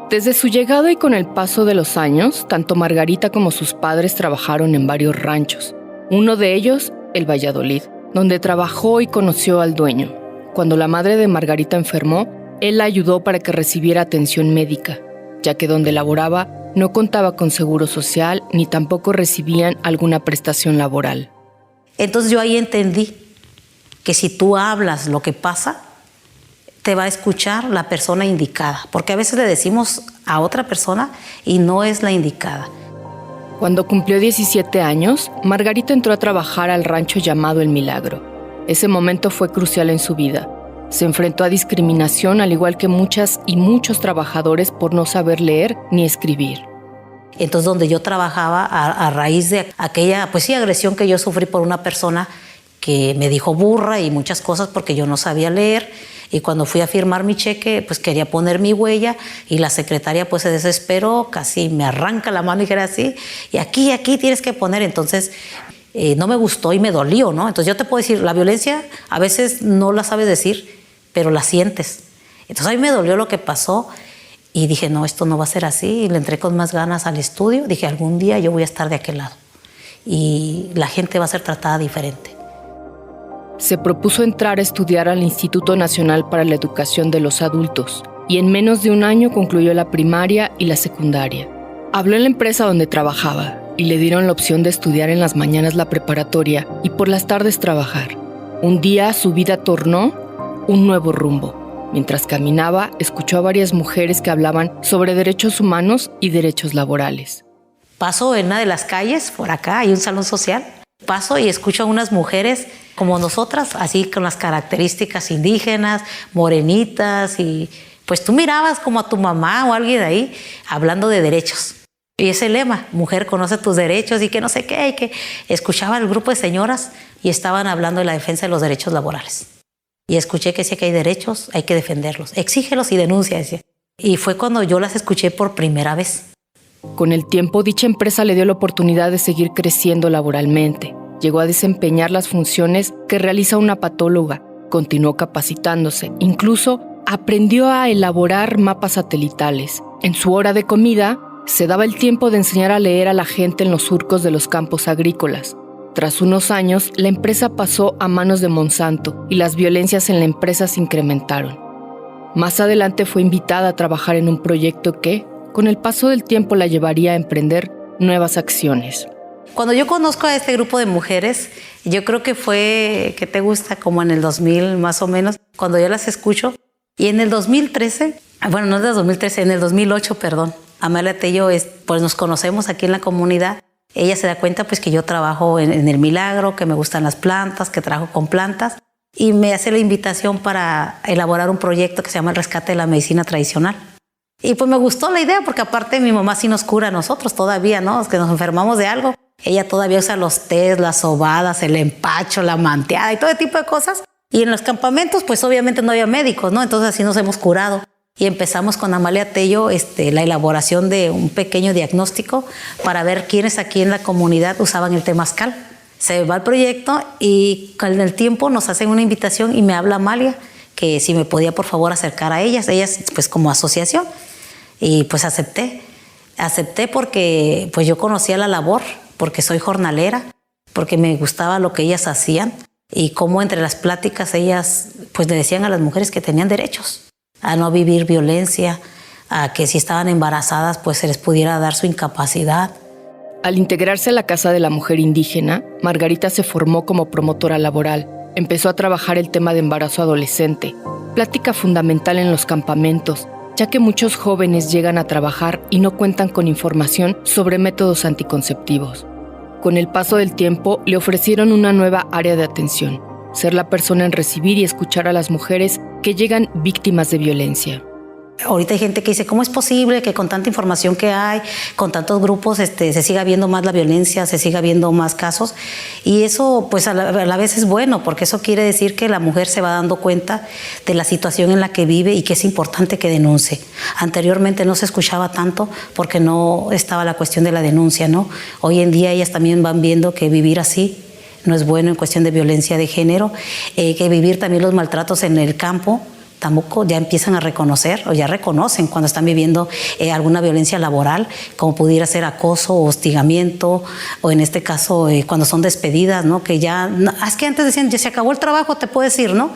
Desde su llegada y con el paso de los años, tanto Margarita como sus padres trabajaron en varios ranchos. Uno de ellos, el Valladolid, donde trabajó y conoció al dueño. Cuando la madre de Margarita enfermó, él la ayudó para que recibiera atención médica, ya que donde laboraba no contaba con seguro social ni tampoco recibían alguna prestación laboral. Entonces yo ahí entendí que si tú hablas lo que pasa, te va a escuchar la persona indicada, porque a veces le decimos a otra persona y no es la indicada. Cuando cumplió 17 años, Margarita entró a trabajar al rancho llamado El Milagro. Ese momento fue crucial en su vida. Se enfrentó a discriminación al igual que muchas y muchos trabajadores por no saber leer ni escribir. Entonces donde yo trabajaba a raíz de aquella agresión que yo sufrí por una persona que me dijo burra y muchas cosas porque yo no sabía leer, y cuando fui a firmar mi cheque pues quería poner mi huella y la secretaria pues se desesperó, casi me arranca la mano y era así, y aquí tienes que poner. Entonces no me gustó y me dolió, ¿no? Entonces yo te puedo decir, la violencia a veces no la sabes decir, pero la sientes. Entonces a mí me dolió lo que pasó y dije, no, esto no va a ser así, y le entré con más ganas al estudio. Dije, algún día yo voy a estar de aquel lado y la gente va a ser tratada diferente. Se propuso entrar a estudiar al Instituto Nacional para la Educación de los Adultos y en menos de un año concluyó la primaria y la secundaria. Habló en la empresa donde trabajaba y le dieron la opción de estudiar en las mañanas la preparatoria y por las tardes trabajar. Un día su vida tornó un nuevo rumbo. Mientras caminaba, escuchó a varias mujeres que hablaban sobre derechos humanos y derechos laborales. Paso en una de las calles, por acá hay un salón social. Paso y escucho a unas mujeres como nosotras, así con las características indígenas, morenitas, y pues tú mirabas como a tu mamá o alguien de ahí hablando de derechos. Y ese lema, mujer conoce tus derechos y que no sé qué, y que escuchaba el grupo de señoras y estaban hablando de la defensa de los derechos laborales. Y escuché que decía que hay derechos, hay que defenderlos, exígelos y denuncia, decía. Y fue cuando yo las escuché por primera vez. Con el tiempo, dicha empresa le dio la oportunidad de seguir creciendo laboralmente. Llegó a desempeñar las funciones que realiza una patóloga, continuó capacitándose, incluso aprendió a elaborar mapas satelitales. En su hora de comida, se daba el tiempo de enseñar a leer a la gente en los surcos de los campos agrícolas. Tras unos años, la empresa pasó a manos de Monsanto y las violencias en la empresa se incrementaron. Más adelante fue invitada a trabajar en un proyecto que, con el paso del tiempo, la llevaría a emprender nuevas acciones. Cuando yo conozco a este grupo de mujeres, yo creo que fue, ¿qué te gusta? Como en el 2000 más o menos, cuando yo las escucho. Y en el 2013, bueno, no es del 2013, en el 2008, perdón, Amalia Tello, pues nos conocemos aquí en la comunidad. Ella se da cuenta pues que yo trabajo en El Milagro, que me gustan las plantas, que trabajo con plantas, y me hace la invitación para elaborar un proyecto que se llama El Rescate de la Medicina Tradicional. Y pues me gustó la idea porque aparte mi mamá sí nos cura a nosotros todavía, ¿no? Es que nos enfermamos de algo. Ella todavía usa los tés, las sobadas, el empacho, la manteada y todo tipo de cosas. Y en los campamentos pues obviamente no había médicos, ¿no? Entonces así nos hemos curado. Y empezamos con Amalia Tello la elaboración de un pequeño diagnóstico para ver quiénes aquí en la comunidad usaban el temazcal. Se va el proyecto y con el tiempo nos hacen una invitación y me habla Amalia que si me podía por favor acercar a ellas pues como asociación. Y pues acepté porque pues yo conocía la labor, porque soy jornalera, porque me gustaba lo que ellas hacían y cómo entre las pláticas ellas pues le decían a las mujeres que tenían derechos a no vivir violencia, a que si estaban embarazadas pues se les pudiera dar su incapacidad. Al integrarse a la Casa de la Mujer Indígena, Margarita se formó como promotora laboral. Empezó a trabajar el tema de embarazo adolescente, plática fundamental en los campamentos, ya que muchos jóvenes llegan a trabajar y no cuentan con información sobre métodos anticonceptivos. Con el paso del tiempo, le ofrecieron una nueva área de atención, ser la persona en recibir y escuchar a las mujeres que llegan víctimas de violencia. Ahorita hay gente que dice, ¿cómo es posible que con tanta información que hay, con tantos grupos, se siga viendo más la violencia, se siga viendo más casos? Y eso, pues a la vez es bueno, porque eso quiere decir que la mujer se va dando cuenta de la situación en la que vive y que es importante que denuncie. Anteriormente no se escuchaba tanto porque no estaba la cuestión de la denuncia, ¿no? Hoy en día ellas también van viendo que vivir así no es bueno en cuestión de violencia de género, que vivir también los maltratos en el campo, tampoco ya empiezan a reconocer o ya reconocen cuando están viviendo alguna violencia laboral, como pudiera ser acoso o hostigamiento, o en este caso cuando son despedidas, ¿no? Que ya, es que antes decían, ya se acabó el trabajo, te puedes ir, ¿no?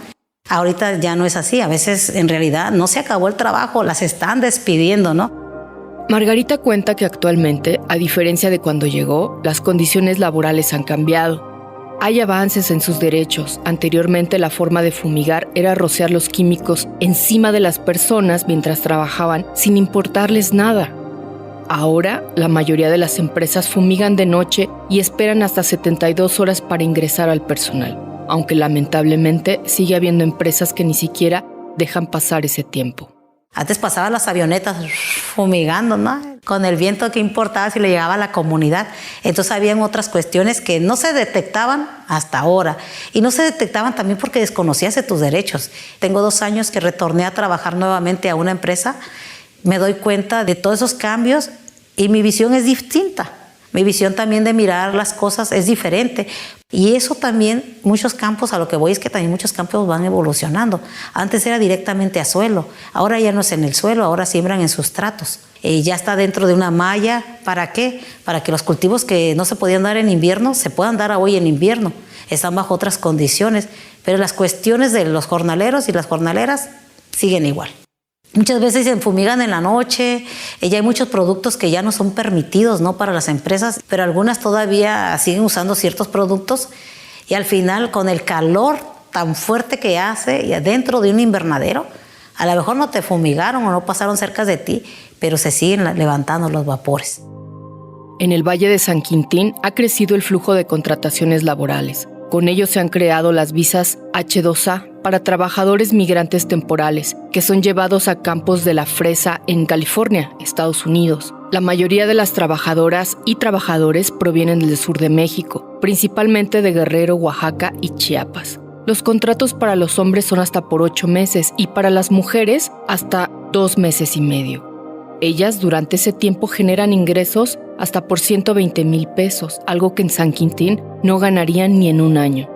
Ahorita ya no es así, a veces en realidad no se acabó el trabajo, las están despidiendo, ¿no? Margarita cuenta que actualmente, a diferencia de cuando llegó, las condiciones laborales han cambiado. Hay avances en sus derechos. Anteriormente la forma de fumigar era rociar los químicos encima de las personas mientras trabajaban sin importarles nada. Ahora la mayoría de las empresas fumigan de noche y esperan hasta 72 horas para ingresar al personal, aunque lamentablemente sigue habiendo empresas que ni siquiera dejan pasar ese tiempo. Antes pasaban las avionetas fumigando, ¿no? Con el viento, ¿qué importaba si le llegaba a la comunidad? Entonces habían otras cuestiones que no se detectaban hasta ahora. Y no se detectaban también porque desconocías de tus derechos. Tengo 2 años que retorné a trabajar nuevamente a una empresa. Me doy cuenta de todos esos cambios y mi visión es distinta. Mi visión también de mirar las cosas es diferente. Y eso también, muchos campos, a lo que voy es que también muchos campos van evolucionando. Antes era directamente a suelo, ahora ya no es en el suelo, ahora siembran en sustratos. Ya está dentro de una malla. ¿Para qué? Para que los cultivos que no se podían dar en invierno, se puedan dar hoy en invierno. Están bajo otras condiciones, pero las cuestiones de los jornaleros y las jornaleras siguen igual. Muchas veces se fumigan en la noche, ya hay muchos productos que ya no son permitidos, ¿no? Para las empresas, pero algunas todavía siguen usando ciertos productos y al final con el calor tan fuerte que hace y dentro de un invernadero, a lo mejor no te fumigaron o no pasaron cerca de ti, pero se siguen levantando los vapores. En el Valle de San Quintín ha crecido el flujo de contrataciones laborales. Con ello se han creado las visas H2A para trabajadores migrantes temporales, que son llevados a campos de la fresa en California, Estados Unidos. La mayoría de las trabajadoras y trabajadores provienen del sur de México, principalmente de Guerrero, Oaxaca y Chiapas. Los contratos para los hombres son hasta por 8 meses y para las mujeres hasta 2 meses y medio. Ellas durante ese tiempo generan ingresos hasta por 120,000 pesos, algo que en San Quintín no ganarían ni en un año.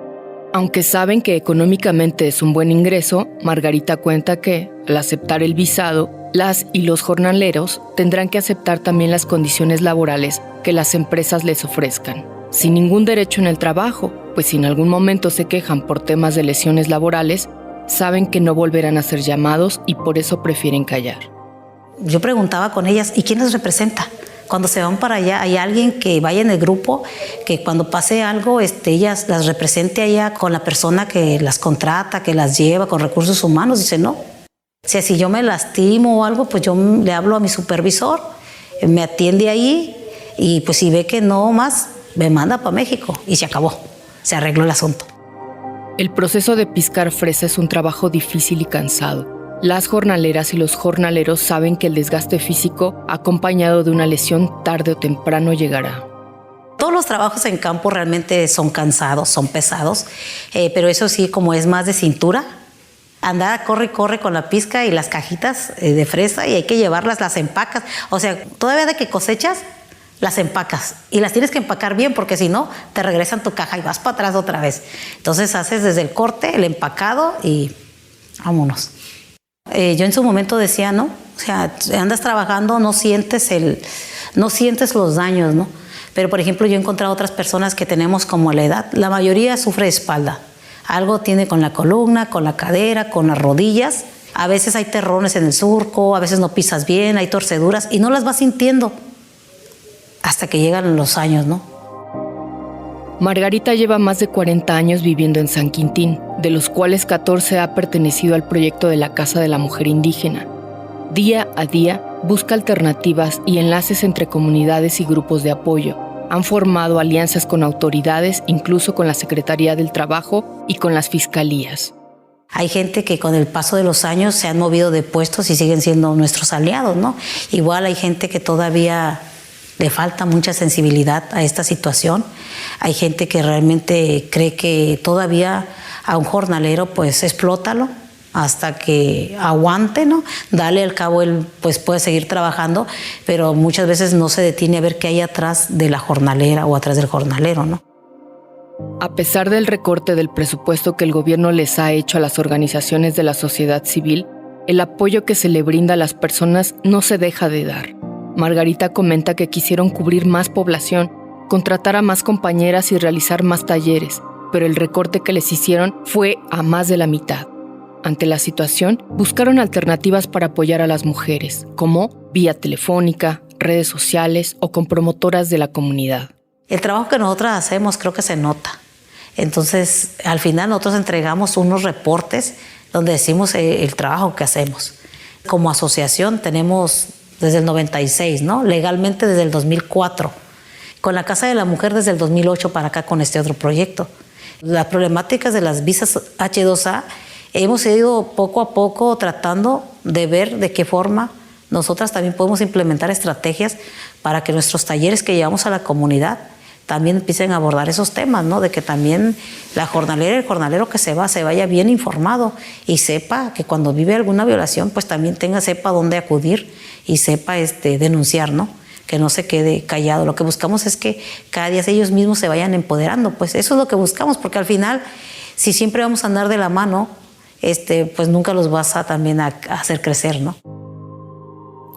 Aunque saben que económicamente es un buen ingreso, Margarita cuenta que, al aceptar el visado, las y los jornaleros tendrán que aceptar también las condiciones laborales que las empresas les ofrezcan, sin ningún derecho en el trabajo, pues si en algún momento se quejan por temas de lesiones laborales, saben que no volverán a ser llamados y por eso prefieren callar. Yo preguntaba con ellas, ¿y quién les representa? Cuando se van para allá, ¿hay alguien que vaya en el grupo, que cuando pase algo, ellas las represente allá con la persona que las contrata, que las lleva, con recursos humanos? Dice, no. O sea, si yo me lastimo o algo, pues yo le hablo a mi supervisor, me atiende ahí y pues si ve que no más, me manda para México y se acabó, se arregló el asunto. El proceso de piscar fresa es un trabajo difícil y cansado. Las jornaleras y los jornaleros saben que el desgaste físico, acompañado de una lesión, tarde o temprano llegará. Todos los trabajos en campo realmente son cansados, son pesados, pero eso sí, como es más de cintura, andar corre y corre con la pizca y las cajitas de fresa y hay que llevarlas, las empacas. O sea, todavía de que cosechas, las empacas y las tienes que empacar bien porque si no, te regresan tu caja y vas para atrás otra vez. Entonces haces desde el corte, el empacado y vámonos. Yo en su momento decía, ¿no? O sea, andas trabajando, no sientes los daños, ¿no? Pero, por ejemplo, yo he encontrado otras personas que tenemos como la edad. La mayoría sufre de espalda. Algo tiene con la columna, con la cadera, con las rodillas. A veces hay terrones en el surco, a veces no pisas bien, hay torceduras y no las vas sintiendo hasta que llegan los años, ¿no? Margarita lleva más de 40 años viviendo en San Quintín, de los cuales 14 ha pertenecido al proyecto de la Casa de la Mujer Indígena. Día a día busca alternativas y enlaces entre comunidades y grupos de apoyo, Han formado alianzas con autoridades, incluso con la Secretaría del Trabajo y con las fiscalías. Hay gente que con el paso de los años se han movido de puestos y siguen siendo nuestros aliados, ¿no? Igual hay gente que todavía le falta mucha sensibilidad a esta situación. Hay gente que realmente cree que todavía a un jornalero, pues explótalo hasta que aguante, ¿no? Dale, al cabo él pues puede seguir trabajando, pero muchas veces no se detiene a ver qué hay atrás de la jornalera o atrás del jornalero, ¿no? A pesar del recorte del presupuesto que el gobierno les ha hecho a las organizaciones de la sociedad civil, el apoyo que se le brinda a las personas no se deja de dar. Margarita comenta que quisieron cubrir más población, contratar a más compañeras y realizar más talleres, pero el recorte que les hicieron fue a más de la mitad. Ante la situación, buscaron alternativas para apoyar a las mujeres, como vía telefónica, redes sociales o con promotoras de la comunidad. El trabajo que nosotros hacemos creo que se nota. Entonces, al final nosotros entregamos unos reportes donde decimos el trabajo que hacemos. Como asociación tenemos desde el 96, ¿no? Legalmente desde el 2004. Con la Casa de la Mujer desde el 2008 para acá con este otro proyecto. Las problemáticas de las visas H2A hemos ido poco a poco tratando de ver de qué forma nosotras también podemos implementar estrategias para que nuestros talleres que llevamos a la comunidad también empiecen a abordar esos temas, ¿no? De que también la jornalera y el jornalero que se vaya bien informado y sepa que cuando vive alguna violación, pues también sepa dónde acudir y sepa denunciar, ¿no? Que no se quede callado. Lo que buscamos es que cada día ellos mismos se vayan empoderando, pues eso es lo que buscamos, porque al final, si siempre vamos a andar de la mano, pues nunca los vas a también a hacer crecer, ¿no?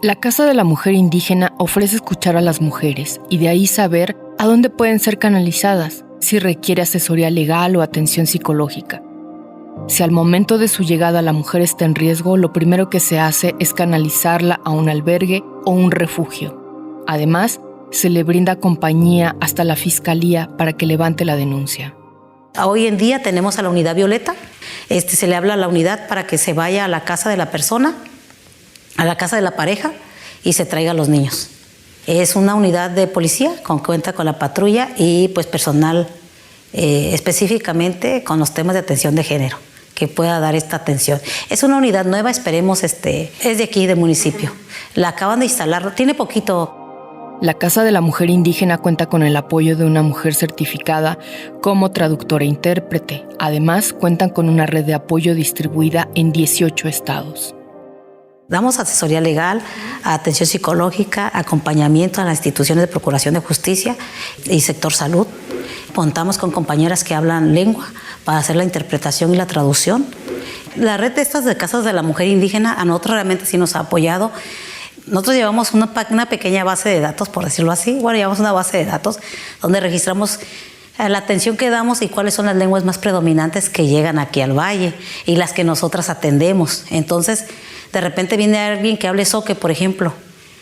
La Casa de la Mujer Indígena ofrece escuchar a las mujeres y de ahí saber a dónde pueden ser canalizadas, si requiere asesoría legal o atención psicológica. Si al momento de su llegada la mujer está en riesgo, lo primero que se hace es canalizarla a un albergue o un refugio. Además, se le brinda compañía hasta la fiscalía para que levante la denuncia. Hoy en día tenemos a la unidad Violeta. Se le habla a la unidad para que se vaya a la casa de la persona, a la casa de la pareja y se traiga a los niños. Es una unidad de policía, cuenta con la patrulla y pues personal específicamente con los temas de atención de género, que pueda dar esta atención. Es una unidad nueva, esperemos, es de aquí, del municipio. La acaban de instalar, tiene poquito. La Casa de la Mujer Indígena cuenta con el apoyo de una mujer certificada como traductora e intérprete. Además, cuentan con una red de apoyo distribuida en 18 estados. Damos asesoría legal, atención psicológica, acompañamiento a las instituciones de procuración de justicia y sector salud. Contamos con compañeras que hablan lengua para hacer la interpretación y la traducción. La red de estas de Casas de la Mujer Indígena a nosotros realmente sí nos ha apoyado. Nosotros llevamos una pequeña base de datos, por decirlo así. Bueno, llevamos una base de datos donde registramos la atención que damos y cuáles son las lenguas más predominantes que llegan aquí al valle y las que nosotras atendemos. Entonces, de repente viene alguien que hable zoque, por ejemplo.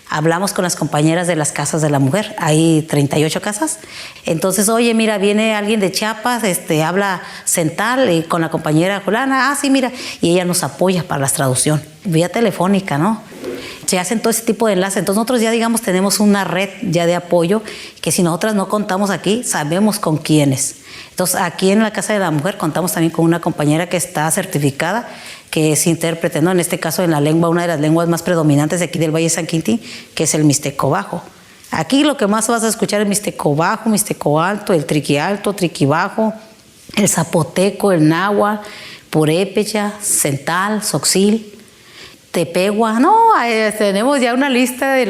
Hablamos con las compañeras de las Casas de la Mujer, hay 38 casas. Entonces, oye, mira, viene alguien de Chiapas, habla central y con la compañera fulana, sí, mira, y ella nos apoya para la traducción, vía telefónica, ¿no? Se hacen todo ese tipo de enlaces. Entonces nosotros ya, digamos, tenemos una red ya de apoyo que si nosotras no contamos aquí, sabemos con quiénes. Entonces aquí en la Casa de la Mujer contamos también con una compañera que está certificada, que es intérprete, ¿no? En este caso en la lengua, una de las lenguas más predominantes de aquí del Valle de San Quintín, que es el mixteco bajo. Aquí lo que más vas a escuchar es el mixteco bajo, mixteco alto, el triqui alto, triqui bajo, el zapoteco, el náhuatl, purépecha, cental, soxil, tepegua. No, tenemos ya una lista de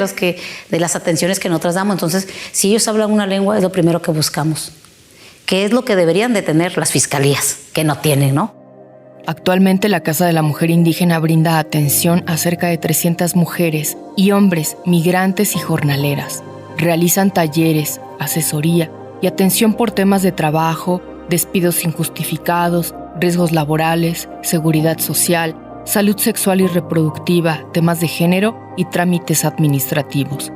las atenciones que nosotros damos. Entonces, si ellos hablan una lengua, es lo primero que buscamos. ¿Qué es lo que deberían de tener las fiscalías? Que no tienen, ¿no? Actualmente la Casa de la Mujer Indígena brinda atención a cerca de 300 mujeres y hombres, migrantes y jornaleras. Realizan talleres, asesoría y atención por temas de trabajo, despidos injustificados, riesgos laborales, seguridad social, salud sexual y reproductiva, temas de género y trámites administrativos.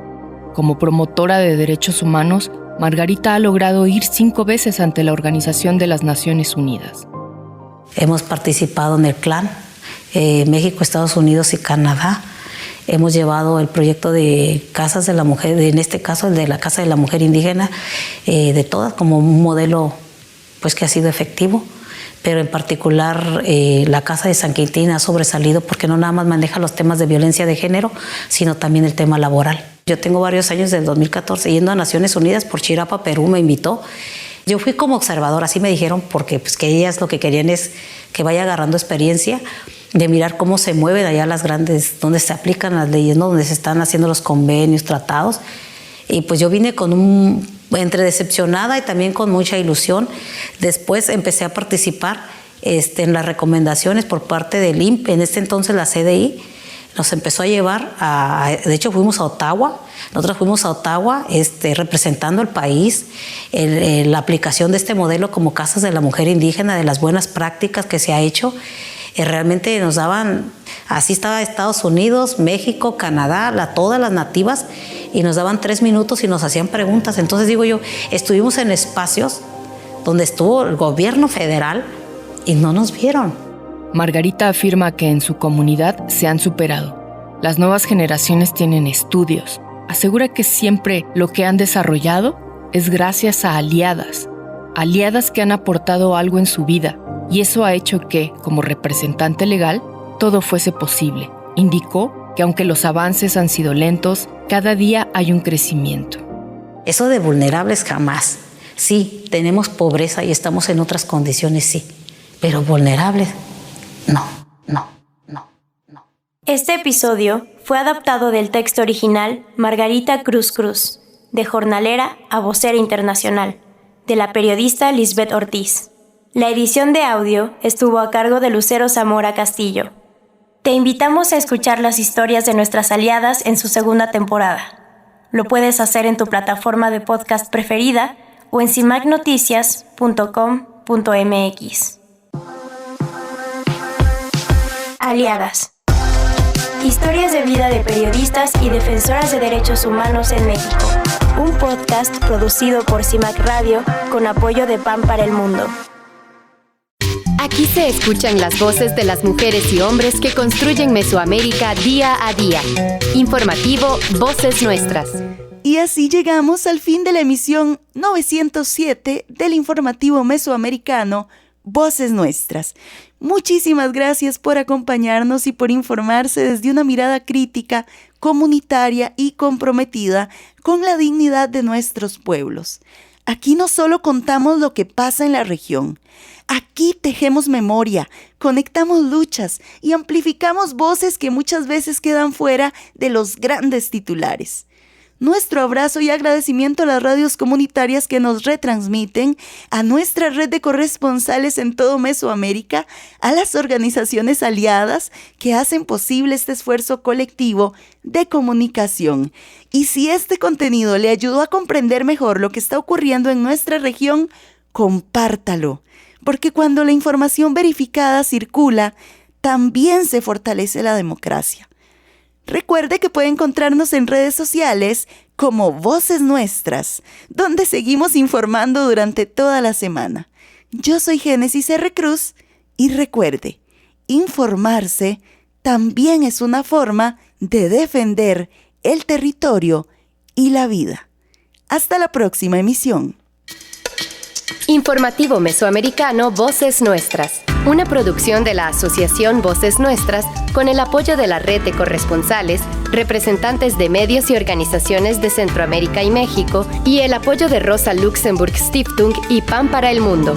Como promotora de derechos humanos, Margarita ha logrado ir 5 veces ante la Organización de las Naciones Unidas. Hemos participado en el CLAN, México, Estados Unidos y Canadá. hemos llevado el proyecto de Casas de la Mujer, en este caso el de la Casa de la Mujer Indígena, de todas, como un modelo pues que ha sido efectivo. Pero en particular la Casa de San Quintín ha sobresalido porque no nada más maneja los temas de violencia de género, sino también el tema laboral. Yo tengo varios años, desde 2014, yendo a Naciones Unidas por Chirapa, Perú, me invitó. Yo fui como observadora, así me dijeron, porque pues, que ellas lo que querían es que vaya agarrando experiencia de mirar cómo se mueven allá las grandes, donde se aplican las leyes, ¿no? Donde se están haciendo los convenios, tratados. Y pues yo vine con entre decepcionada y también con mucha ilusión. Después empecé a participar en las recomendaciones por parte del INPE, en este entonces la CDI, nos empezó a llevar de hecho fuimos a Ottawa, nosotros fuimos a Ottawa representando al país, la aplicación de este modelo como Casas de la Mujer Indígena, de las buenas prácticas que se ha hecho. Realmente nos daban, así estaba Estados Unidos, México, Canadá, todas las nativas, y nos daban 3 minutos y nos hacían preguntas. Entonces digo yo, estuvimos en espacios donde estuvo el gobierno federal y no nos vieron. Margarita afirma que en su comunidad se han superado. Las nuevas generaciones tienen estudios. Asegura que siempre lo que han desarrollado es gracias a aliadas que han aportado algo en su vida, y eso ha hecho que, como representante legal, todo fuese posible. Indicó que aunque los avances han sido lentos, cada día hay un crecimiento. Eso de vulnerables jamás. Sí, tenemos pobreza y estamos en otras condiciones, sí, pero vulnerables, no. Este episodio fue adaptado del texto original Margarita Cruz Cruz, de jornalera a vocera internacional, de la periodista Lisbeth Ortiz. La edición de audio estuvo a cargo de Lucero Zamora Castillo. Te invitamos a escuchar las historias de nuestras aliadas en su segunda temporada. Lo puedes hacer en tu plataforma de podcast preferida o en cimacnoticias.com.mx. Aliadas. Historias de vida de periodistas y defensoras de derechos humanos en México. Un podcast producido por CIMAC Radio con apoyo de PAN para el Mundo. Aquí se escuchan las voces de las mujeres y hombres que construyen Mesoamérica día a día. Informativo Voces Nuestras. Y así llegamos al fin de la emisión 907 del informativo mesoamericano Voces Nuestras. Muchísimas gracias por acompañarnos y por informarse desde una mirada crítica, comunitaria y comprometida con la dignidad de nuestros pueblos. Aquí no solo contamos lo que pasa en la región, aquí tejemos memoria, conectamos luchas y amplificamos voces que muchas veces quedan fuera de los grandes titulares. Nuestro abrazo y agradecimiento a las radios comunitarias que nos retransmiten, a nuestra red de corresponsales en todo Mesoamérica, a las organizaciones aliadas que hacen posible este esfuerzo colectivo de comunicación. Y si este contenido le ayudó a comprender mejor lo que está ocurriendo en nuestra región, compártalo, porque cuando la información verificada circula, también se fortalece la democracia. Recuerde que puede encontrarnos en redes sociales como Voces Nuestras, donde seguimos informando durante toda la semana. Yo soy Génesis R. Cruz y recuerde, informarse también es una forma de defender el territorio y la vida. Hasta la próxima emisión. Informativo Mesoamericano Voces Nuestras, una producción de la Asociación Voces Nuestras con el apoyo de la red de corresponsales, representantes de medios y organizaciones de Centroamérica y México y el apoyo de Rosa Luxemburg Stiftung y PAN para el Mundo.